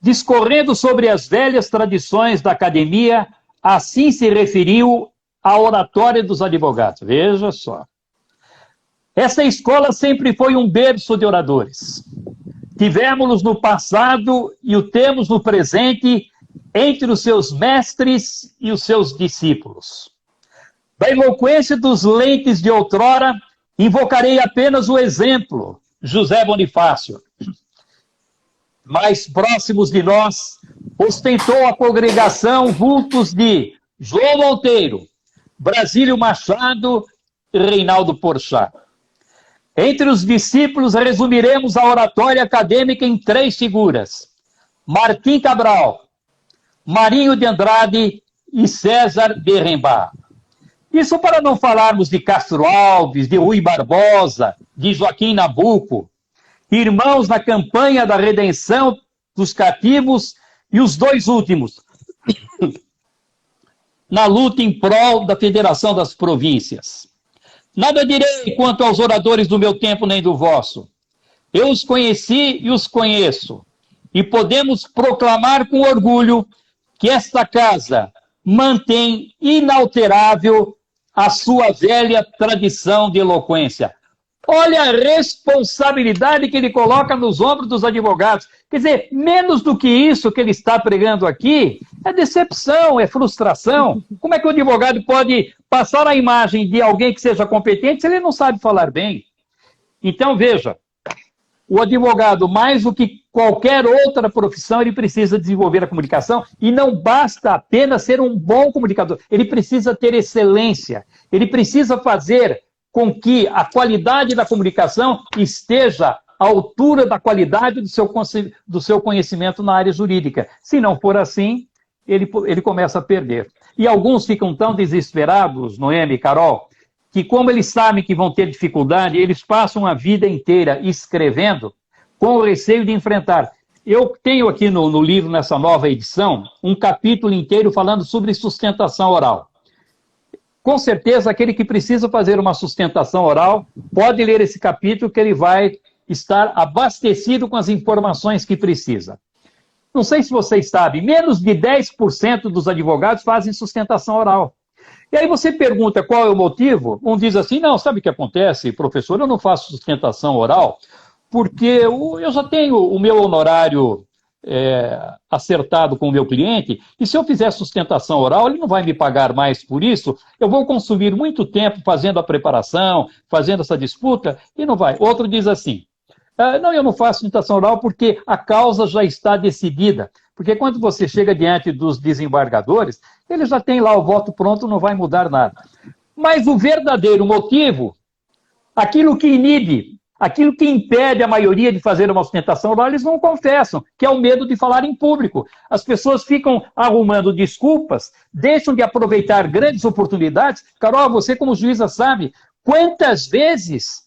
discorrendo sobre as velhas tradições da academia, assim se referiu a oratória dos advogados. Veja só. Essa escola sempre foi um berço de oradores. Tivemos-los no passado e o temos no presente entre os seus mestres e os seus discípulos. Da eloquência dos lentes de outrora, invocarei apenas o exemplo, José Bonifácio. Mais próximos de nós, ostentou a congregação vultos de João Monteiro, Brasílio Machado e Reinaldo Porchat. Entre os discípulos, resumiremos a oratória acadêmica em 3 figuras: Martim Cabral, Marinho de Andrade e César Berrembá. Isso para não falarmos de Castro Alves, de Rui Barbosa, de Joaquim Nabuco, irmãos na campanha da redenção dos cativos e os 2 últimos, na luta em prol da Federação das Províncias. Nada direi quanto aos oradores do meu tempo nem do vosso. Eu os conheci e os conheço, e podemos proclamar com orgulho que esta casa mantém inalterável a sua velha tradição de eloquência. Olha a responsabilidade que ele coloca nos ombros dos advogados. Quer dizer, menos do que isso que ele está pregando aqui, é decepção, é frustração. Como é que o advogado pode passar a imagem de alguém que seja competente se ele não sabe falar bem? Então, veja, o advogado, mais do que qualquer outra profissão, ele precisa desenvolver a comunicação, e não basta apenas ser um bom comunicador, ele precisa ter excelência, ele precisa fazer com que a qualidade da comunicação esteja à altura da qualidade do seu conhecimento na área jurídica. Se não for assim, ele começa a perder. E alguns ficam tão desesperados, Noêmia e Carol, que como eles sabem que vão ter dificuldade, eles passam a vida inteira escrevendo com o receio de enfrentar. Eu tenho aqui no livro, nessa nova edição, um capítulo inteiro falando sobre sustentação oral. Com certeza, aquele que precisa fazer uma sustentação oral pode ler esse capítulo, que ele vai estar abastecido com as informações que precisa. Não sei se vocês sabem, menos de 10% dos advogados fazem sustentação oral. E aí você pergunta qual é o motivo? Um diz assim: não, sabe o que acontece, professor? Eu não faço sustentação oral porque eu já tenho o meu honorário acertado com o meu cliente, e se eu fizer sustentação oral, ele não vai me pagar mais por isso, eu vou consumir muito tempo fazendo a preparação, fazendo essa disputa, e não vai. Outro diz assim, não, eu não faço sustentação oral porque a causa já está decidida. Porque quando você chega diante dos desembargadores, ele já tem lá o voto pronto, não vai mudar nada. Mas o verdadeiro motivo, aquilo que inibe, aquilo que impede a maioria de fazer uma sustentação oral, eles não confessam, que é o medo de falar em público. As pessoas ficam arrumando desculpas, deixam de aproveitar grandes oportunidades. Carol, você como juíza sabe quantas vezes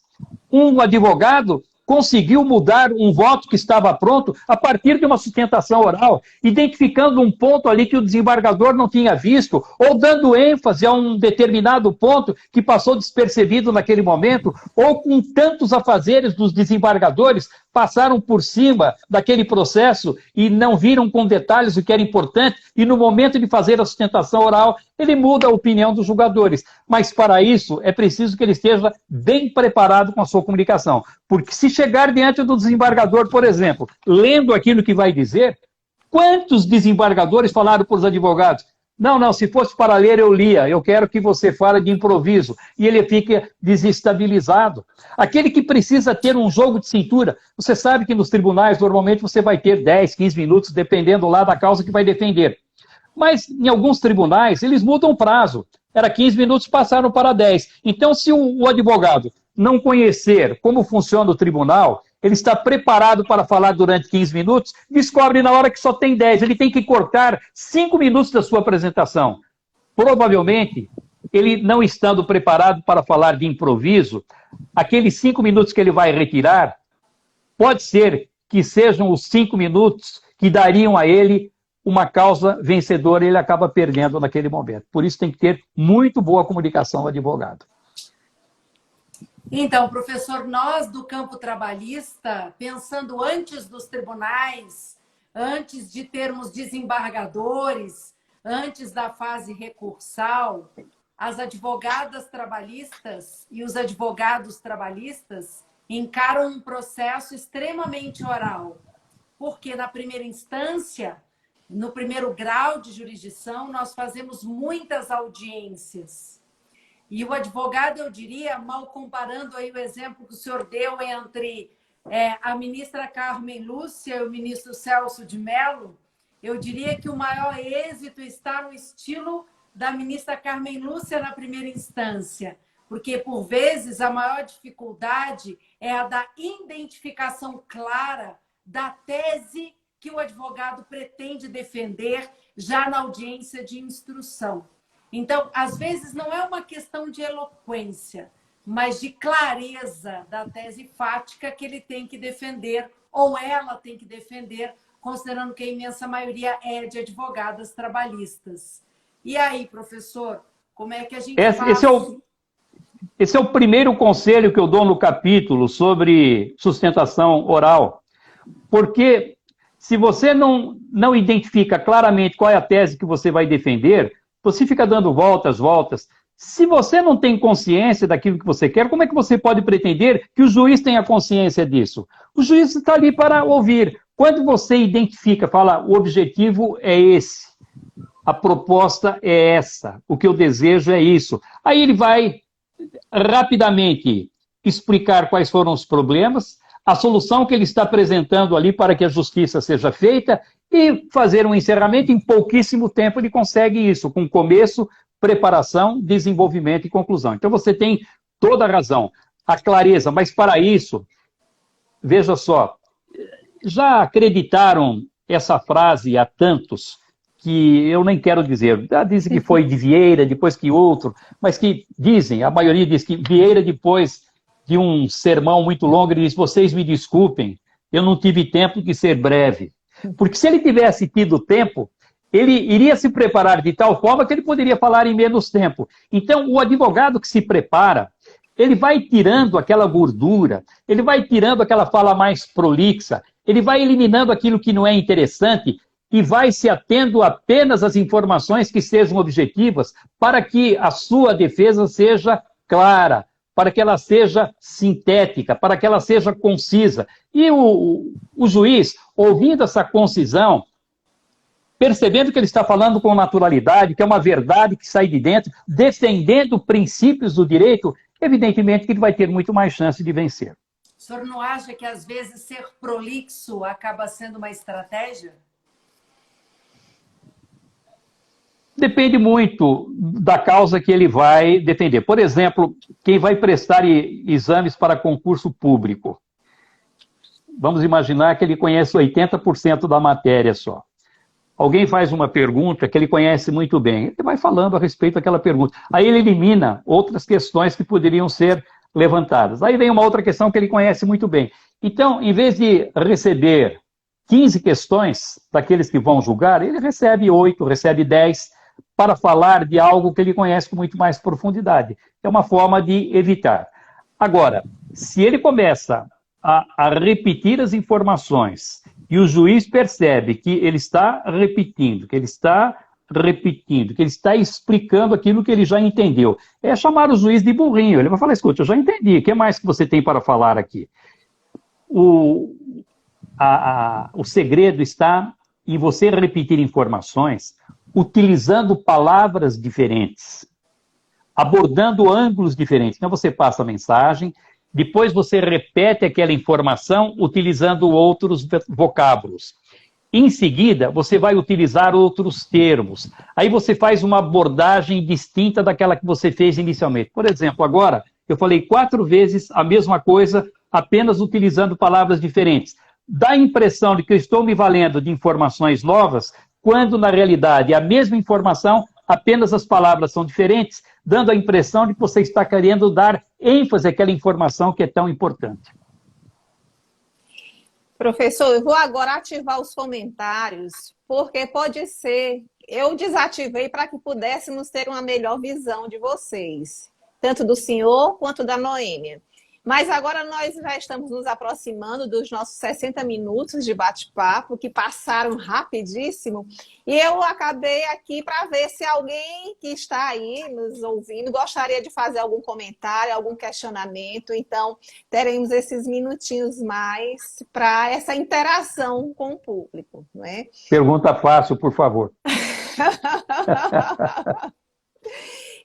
um advogado conseguiu mudar um voto que estava pronto a partir de uma sustentação oral, identificando um ponto ali que o desembargador não tinha visto, ou dando ênfase a um determinado ponto que passou despercebido naquele momento, ou com tantos afazeres dos desembargadores, passaram por cima daquele processo e não viram com detalhes o que era importante, e no momento de fazer a sustentação oral, ele muda a opinião dos julgadores. Mas para isso é preciso que ele esteja bem preparado com a sua comunicação. Porque se chegar diante do desembargador, por exemplo, lendo aquilo que vai dizer, quantos desembargadores falaram para os advogados? Não, se fosse para ler eu lia, eu quero que você fale de improviso. E ele fica desestabilizado. Aquele que precisa ter um jogo de cintura, você sabe que nos tribunais normalmente você vai ter 10, 15 minutos, dependendo lá da causa que vai defender. Mas em alguns tribunais eles mudam o prazo. Era 15 minutos, passaram para 10. Então se o advogado não conhecer como funciona o tribunal, ele está preparado para falar durante 15 minutos, descobre na hora que só tem 10. Ele tem que cortar 5 minutos da sua apresentação. Provavelmente, ele não estando preparado para falar de improviso, aqueles 5 minutos que ele vai retirar, pode ser que sejam os 5 minutos que dariam a ele uma causa vencedora e ele acaba perdendo naquele momento. Por isso tem que ter muito boa comunicação ao advogado. Então, professor, nós do campo trabalhista, pensando antes dos tribunais, antes de termos desembargadores, antes da fase recursal, as advogadas trabalhistas e os advogados trabalhistas encaram um processo extremamente oral, porque na primeira instância, no primeiro grau de jurisdição, nós fazemos muitas audiências. E o advogado, eu diria, mal comparando aí o exemplo que o senhor deu entre a ministra Carmen Lúcia e o ministro Celso de Mello, eu diria que o maior êxito está no estilo da ministra Carmen Lúcia na primeira instância, porque, por vezes, a maior dificuldade é a da identificação clara da tese que o advogado pretende defender já na audiência de instrução. Então, às vezes, não é uma questão de eloquência, mas de clareza da tese fática que ele tem que defender, ou ela tem que defender, considerando que a imensa maioria é de advogadas trabalhistas. E aí, professor, como é que a gente faz? Esse é o primeiro conselho que eu dou no capítulo sobre sustentação oral. Porque se você não identifica claramente qual é a tese que você vai defender, você fica dando voltas. Se você não tem consciência daquilo que você quer, como é que você pode pretender que o juiz tenha consciência disso? O juiz está ali para ouvir. Quando você identifica, fala, o objetivo é esse, a proposta é essa, o que eu desejo é isso. Aí ele vai rapidamente explicar quais foram os problemas, a solução que ele está apresentando ali para que a justiça seja feita e fazer um encerramento. Em pouquíssimo tempo ele consegue isso, com começo, preparação, desenvolvimento e conclusão. Então você tem toda a razão, a clareza, mas para isso, veja só, já acreditaram essa frase a tantos que eu nem quero dizer, já dizem que foi de Vieira, depois que outro, mas que dizem, a maioria diz que Vieira, depois de um sermão muito longo, ele diz, vocês me desculpem, eu não tive tempo de ser breve. Porque se ele tivesse tido tempo, ele iria se preparar de tal forma que ele poderia falar em menos tempo. Então, o advogado que se prepara, ele vai tirando aquela gordura, ele vai tirando aquela fala mais prolixa, ele vai eliminando aquilo que não é interessante e vai se atendo apenas às informações que sejam objetivas para que a sua defesa seja clara, para que ela seja sintética, para que ela seja concisa. E o juiz, ouvindo essa concisão, percebendo que ele está falando com naturalidade, que é uma verdade que sai de dentro, defendendo princípios do direito, evidentemente que ele vai ter muito mais chance de vencer. O senhor não acha que, às vezes, ser prolixo acaba sendo uma estratégia? Depende muito da causa que ele vai defender. Por exemplo, quem vai prestar exames para concurso público. Vamos imaginar que ele conhece 80% da matéria só. Alguém faz uma pergunta que ele conhece muito bem. Ele vai falando a respeito daquela pergunta. Aí ele elimina outras questões que poderiam ser levantadas. Aí vem uma outra questão que ele conhece muito bem. Então, em vez de receber 15 questões daqueles que vão julgar, ele recebe 8, recebe 10, para falar de algo que ele conhece com muito mais profundidade. É uma forma de evitar. Agora, se ele começa a repetir as informações e o juiz percebe que ele está repetindo, que ele está explicando aquilo que ele já entendeu, é chamar o juiz de burrinho. Ele vai falar, escuta, eu já entendi, o que mais que você tem para falar aqui? O segredo está em você repetir informações utilizando palavras diferentes, abordando ângulos diferentes. Então você passa a mensagem, depois você repete aquela informação utilizando outros vocábulos. Em seguida, você vai utilizar outros termos. Aí você faz uma abordagem distinta daquela que você fez inicialmente. Por exemplo, agora eu falei 4 vezes a mesma coisa, apenas utilizando palavras diferentes. Dá a impressão de que eu estou me valendo de informações novas, quando, na realidade, é a mesma informação, apenas as palavras são diferentes, dando a impressão de que você está querendo dar ênfase àquela informação que é tão importante. Professor, eu vou agora ativar os comentários, porque pode ser... Eu desativei para que pudéssemos ter uma melhor visão de vocês, tanto do senhor quanto da Noêmia. Mas agora nós já estamos nos aproximando dos nossos 60 minutos de bate-papo, que passaram rapidíssimo. E eu acabei aqui para ver se alguém que está aí nos ouvindo gostaria de fazer algum comentário, algum questionamento. Então, teremos esses minutinhos mais para essa interação com o público, não é? Pergunta fácil, por favor.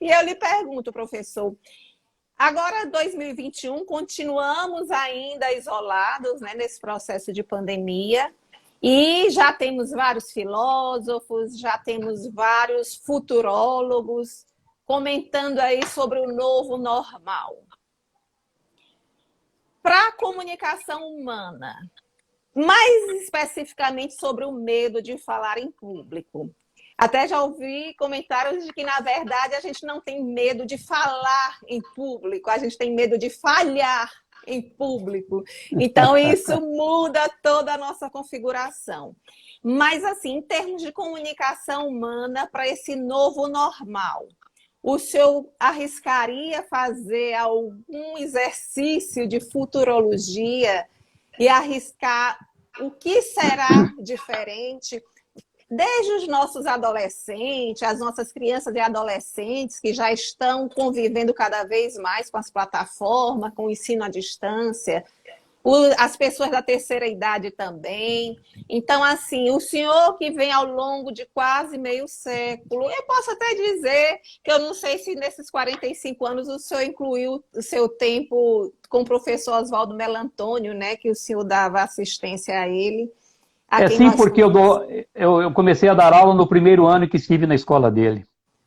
E eu lhe pergunto, professor, agora, 2021, continuamos ainda isolados, né, nesse processo de pandemia, e já temos vários filósofos, já temos vários futurólogos comentando aí sobre o novo normal. Para a comunicação humana, mais especificamente sobre o medo de falar em público. Até já ouvi comentários de que, na verdade, a gente não tem medo de falar em público, a gente tem medo de falhar em público. Então, isso muda toda a nossa configuração. Mas, assim, em termos de comunicação humana para esse novo normal, o senhor arriscaria fazer algum exercício de futurologia e arriscar o que será diferente? Desde os nossos adolescentes, as nossas crianças e adolescentes que já estão convivendo cada vez mais com as plataformas, com o ensino à distância, as pessoas da terceira idade também. Então, assim, o senhor que vem ao longo de quase meio século, eu posso até dizer que eu não sei se nesses 45 anos o senhor incluiu o seu tempo com o professor Oswaldo Melantônio, né, que o senhor dava assistência a ele. Sim, porque eu comecei a dar aula no primeiro ano que estive na escola dele.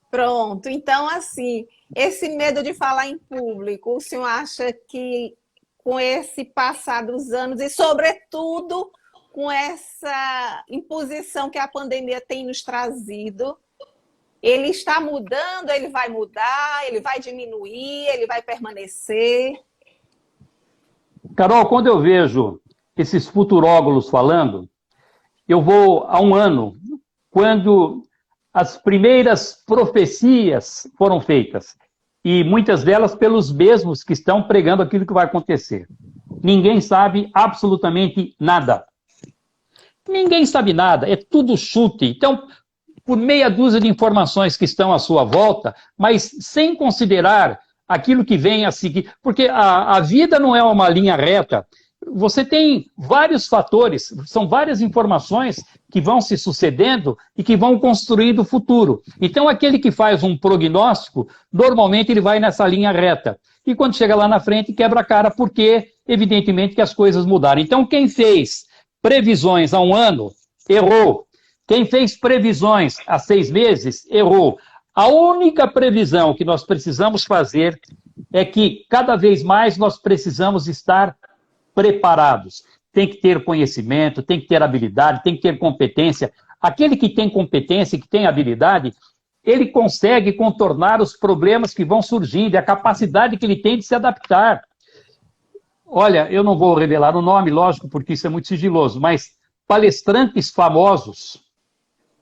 Pronto, então assim, esse medo de falar em público, o senhor acha que com esse passar dos anos e sobretudo com essa imposição que a pandemia tem nos trazido, ele está mudando, ele vai mudar, ele vai diminuir, ele vai permanecer? Carol, quando eu vejo esses futurólogos falando, eu vou a um ano, quando as primeiras profecias foram feitas, e muitas delas pelos mesmos que estão pregando aquilo que vai acontecer. Ninguém sabe absolutamente nada. Ninguém sabe nada, é tudo chute. Então, por meia dúzia de informações que estão à sua volta, mas sem considerar aquilo que vem a seguir. Porque a vida não é uma linha reta. Você tem vários fatores, são várias informações que vão se sucedendo e que vão construindo o futuro. Então, aquele que faz um prognóstico, normalmente ele vai nessa linha reta. E quando chega lá na frente, quebra a cara, porque, evidentemente, que as coisas mudaram. Então, quem fez previsões há um ano, errou. Quem fez previsões há 6 meses, errou. A única previsão que nós precisamos fazer é que, cada vez mais, nós precisamos estar preparados. Tem que ter conhecimento, tem que ter habilidade, tem que ter competência. Aquele que tem competência, que tem habilidade, ele consegue contornar os problemas que vão surgindo, a capacidade que ele tem de se adaptar. Olha, eu não vou revelar o nome, lógico, porque isso é muito sigiloso, mas palestrantes famosos,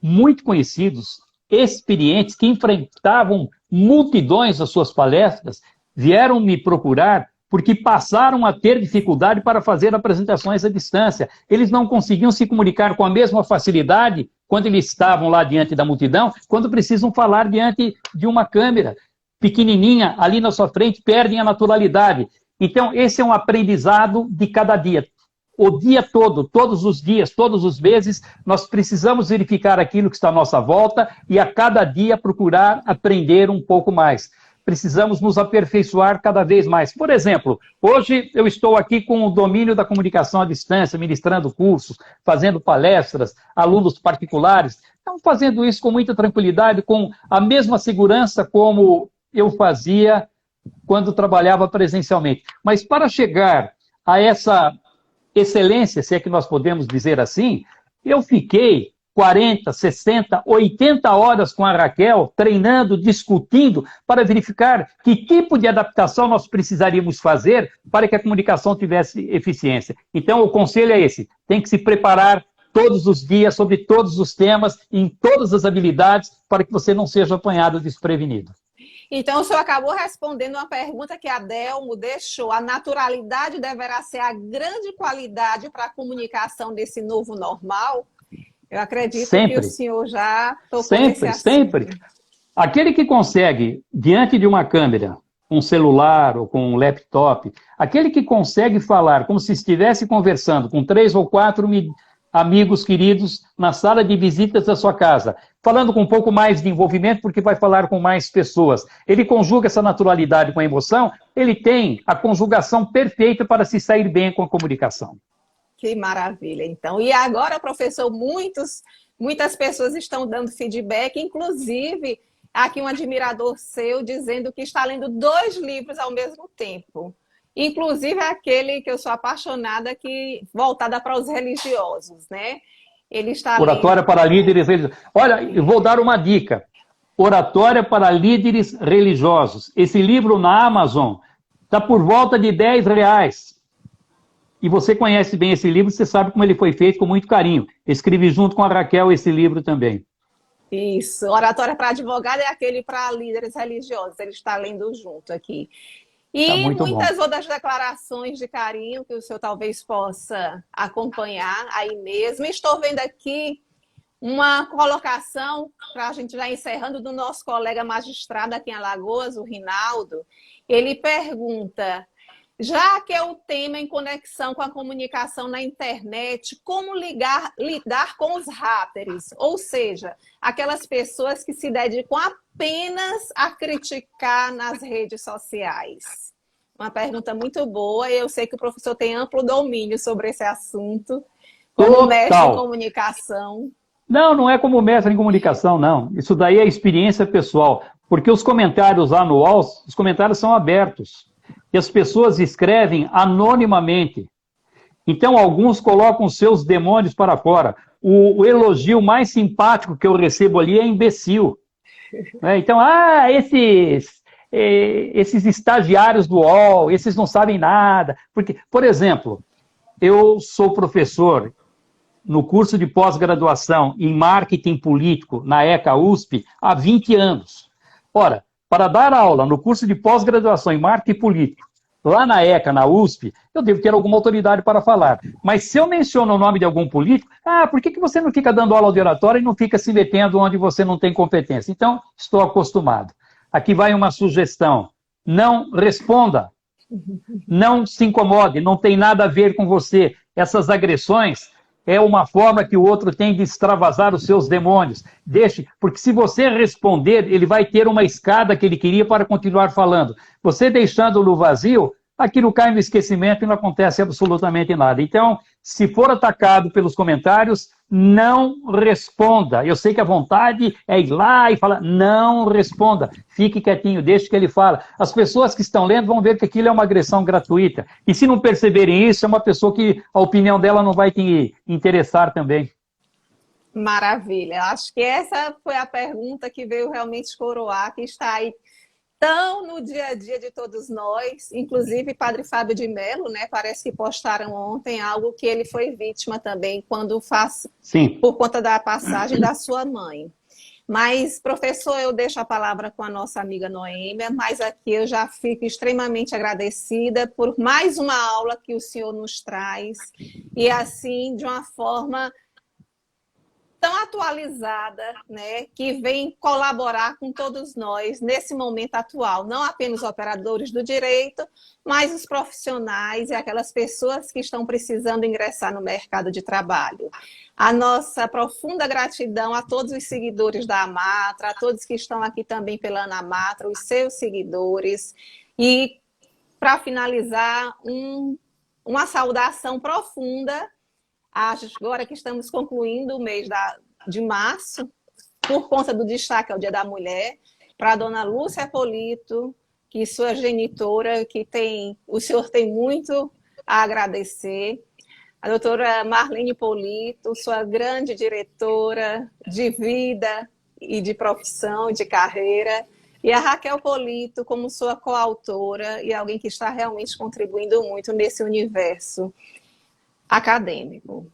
muito conhecidos, experientes, que enfrentavam multidões nas suas palestras, vieram me procurar porque passaram a ter dificuldade para fazer apresentações à distância. Eles não conseguiam se comunicar com a mesma facilidade quando eles estavam lá diante da multidão, quando precisam falar diante de uma câmera pequenininha ali na sua frente, perdem a naturalidade. Então, esse é um aprendizado de cada dia. O dia todo, todos os dias, todos os meses, nós precisamos verificar aquilo que está à nossa volta e a cada dia procurar aprender um pouco mais. Precisamos nos aperfeiçoar cada vez mais. Por exemplo, hoje eu estou aqui com o domínio da comunicação à distância, ministrando cursos, fazendo palestras, alunos particulares. Então, fazendo isso com muita tranquilidade, com a mesma segurança como eu fazia quando trabalhava presencialmente. Mas para chegar a essa excelência, se é que nós podemos dizer assim, eu fiquei 40, 60, 80 horas com a Raquel, treinando, discutindo, para verificar que tipo de adaptação nós precisaríamos fazer para que a comunicação tivesse eficiência. Então, o conselho é esse, tem que se preparar todos os dias, sobre todos os temas, em todas as habilidades, para que você não seja apanhado desprevenido. Então, o senhor acabou respondendo uma pergunta que a Delmo deixou. A naturalidade deverá ser a grande qualidade para a comunicação desse novo normal? Eu acredito que o senhor já tocou nesse assunto. Sempre. Aquele que consegue, diante de uma câmera, um celular ou com um laptop, aquele que consegue falar como se estivesse conversando com 3 ou 4 amigos queridos na sala de visitas da sua casa, falando com um pouco mais de envolvimento, porque vai falar com mais pessoas. Ele conjuga essa naturalidade com a emoção, ele tem a conjugação perfeita para se sair bem com a comunicação. Que maravilha, então. E agora, professor, muitas pessoas estão dando feedback, inclusive aqui um admirador seu dizendo que está lendo 2 livros ao mesmo tempo. Inclusive aquele que eu sou apaixonada, voltada para os religiosos, né? Ele está Oratória para líderes religiosos. Olha, eu vou dar uma dica. Oratória para líderes religiosos. Esse livro na Amazon está por volta de R$10. E você conhece bem esse livro, você sabe como ele foi feito com muito carinho. Escrevi junto com a Raquel esse livro também. Isso. Oratória para advogado é aquele para líderes religiosos. Ele está lendo junto aqui. E tá muitas outras declarações de carinho que o senhor talvez possa acompanhar aí mesmo. Estou vendo aqui uma colocação, para a gente já encerrando, do nosso colega magistrado aqui em Alagoas, o Rinaldo. Ele pergunta: já que é o tema em conexão com a comunicação na internet, como lidar com os hackers? Ou seja, aquelas pessoas que se dedicam apenas a criticar nas redes sociais. Uma pergunta muito boa, e eu sei que o professor tem amplo domínio sobre esse assunto, como mestre em comunicação. Não é como mestre em comunicação, não. Isso daí é experiência pessoal, porque os comentários lá no UOL, os comentários são abertos. E as pessoas escrevem anonimamente. Então, alguns colocam seus demônios para fora. O elogio mais simpático que eu recebo ali é imbecil. Então, esses estagiários do UOL, esses não sabem nada. Porque, por exemplo, eu sou professor no curso de pós-graduação em marketing político na ECA USP há 20 anos. Ora, para dar aula no curso de pós-graduação em marketing político, lá na ECA, na USP, eu devo ter alguma autoridade para falar. Mas se eu menciono o nome de algum político, por que você não fica dando aula de oratória e não fica se metendo onde você não tem competência? Então, estou acostumado. Aqui vai uma sugestão. não responda. Não se incomode, não tem nada a ver com você. Essas agressões é uma forma que o outro tem de extravasar os seus demônios. Deixe, porque se você responder, ele vai ter uma escada que ele queria para continuar falando. Você deixando-no vazio, aquilo cai no esquecimento e não acontece absolutamente nada. Então, se for atacado pelos comentários, não responda. Eu sei que a vontade é ir lá e falar, não responda. Fique quietinho, deixe que ele fale. As pessoas que estão lendo vão ver que aquilo é uma agressão gratuita. E se não perceberem isso, é uma pessoa que a opinião dela não vai te interessar também. Maravilha. Acho que essa foi a pergunta que veio realmente coroar, que está aí tão no dia a dia de todos nós, inclusive Padre Fábio de Mello, né? Parece que postaram ontem algo que ele foi vítima também quando faz por conta da passagem da sua mãe. Mas, professor, eu deixo a palavra com a nossa amiga Noêmia, mas aqui eu já fico extremamente agradecida por mais uma aula que o senhor nos traz, e assim, de uma forma tão atualizada, né, que vem colaborar com todos nós nesse momento atual, não apenas os operadores do direito, mas os profissionais e aquelas pessoas que estão precisando ingressar no mercado de trabalho. A nossa profunda gratidão a todos os seguidores da Amatra, a todos que estão aqui também pela Amatra, os seus seguidores, e para finalizar, uma saudação profunda agora que estamos concluindo o mês de março, por conta do destaque ao Dia da Mulher, para a dona Lúcia Polito, que sua genitora, o senhor tem muito a agradecer, a doutora Marlene Polito, sua grande diretora de vida e de profissão e de carreira, e a Raquel Polito como sua coautora e alguém que está realmente contribuindo muito nesse universo acadêmico.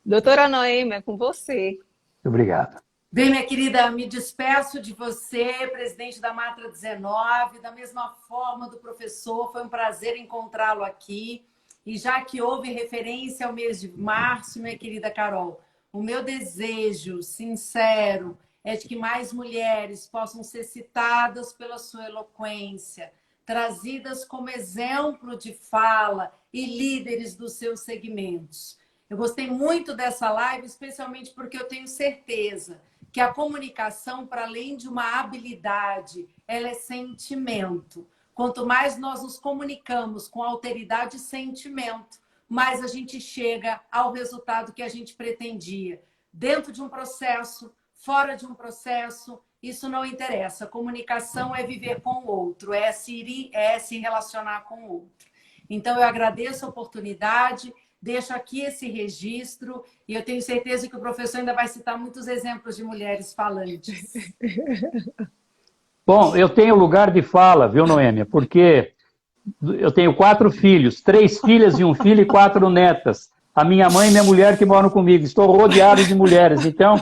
Doutora Noêmia, com você. Obrigado. Bem, minha querida, me despeço de você, presidente da Matra 19, da mesma forma do professor, foi um prazer encontrá-lo aqui. E já que houve referência ao mês de março, minha querida Carol, o meu desejo sincero é de que mais mulheres possam ser citadas pela sua eloquência, trazidas como exemplo de fala e líderes dos seus segmentos. Eu gostei muito dessa live, especialmente porque eu tenho certeza que a comunicação, para além de uma habilidade, ela é sentimento. Quanto mais nós nos comunicamos com alteridade e sentimento, mais a gente chega ao resultado que a gente pretendia. Dentro de um processo, fora de um processo, isso não interessa. Comunicação é viver com o outro, é se relacionar com o outro. Então, eu agradeço a oportunidade, deixo aqui esse registro e eu tenho certeza que o professor ainda vai citar muitos exemplos de mulheres falantes. Bom, eu tenho lugar de fala, viu, Noêmia? Porque eu tenho 4 filhos, 3 filhas e um filho e 4 netas. A minha mãe e minha mulher que moram comigo. Estou rodeado de mulheres. Então,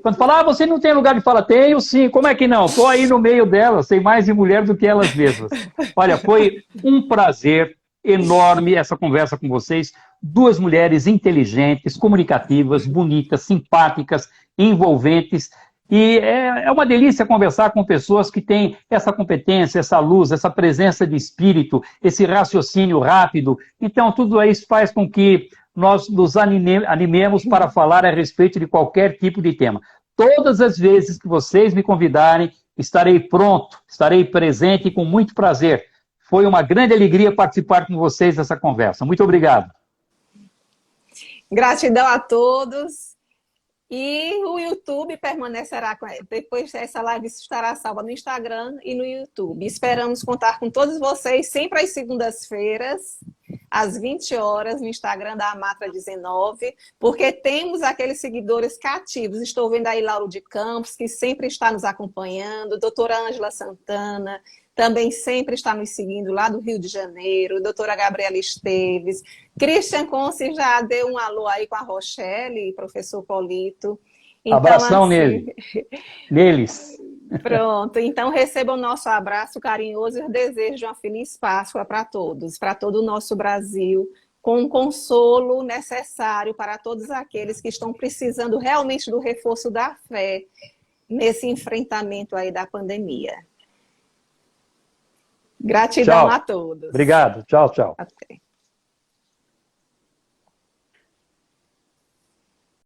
quando fala, você não tem lugar de fala? Tenho sim, como é que não? Estou aí no meio delas, sei mais de mulher do que elas mesmas. Olha, foi um prazer enorme essa conversa com vocês. 2 mulheres inteligentes, comunicativas, bonitas, simpáticas, envolventes. E é uma delícia conversar com pessoas que têm essa competência, essa luz, essa presença de espírito, esse raciocínio rápido. Então, tudo isso faz com que nós nos animemos para falar a respeito de qualquer tipo de tema. Todas as vezes que vocês me convidarem, estarei pronto, estarei presente e com muito prazer. Foi uma grande alegria participar com vocês dessa conversa. Muito obrigado. Gratidão a todos. E o YouTube permanecerá, depois dessa live estará salva no Instagram e no YouTube. Esperamos contar com todos vocês sempre às segundas-feiras, às 20 horas, no Instagram da Amatra 19, porque temos aqueles seguidores cativos. Estou vendo aí Lauro de Campos, que sempre está nos acompanhando, doutora Ângela Santana, também sempre está nos seguindo lá do Rio de Janeiro, doutora Gabriela Esteves, Christian Conce já deu um alô aí com a Rochelle e professor Polito. Então, abração assim, neles. Pronto, então recebam o nosso abraço carinhoso e o desejo de uma feliz Páscoa para todos, para todo o nosso Brasil, com um consolo necessário para todos aqueles que estão precisando realmente do reforço da fé nesse enfrentamento aí da pandemia. Gratidão Tchau. a todos. Obrigado. Tchau, tchau. Até.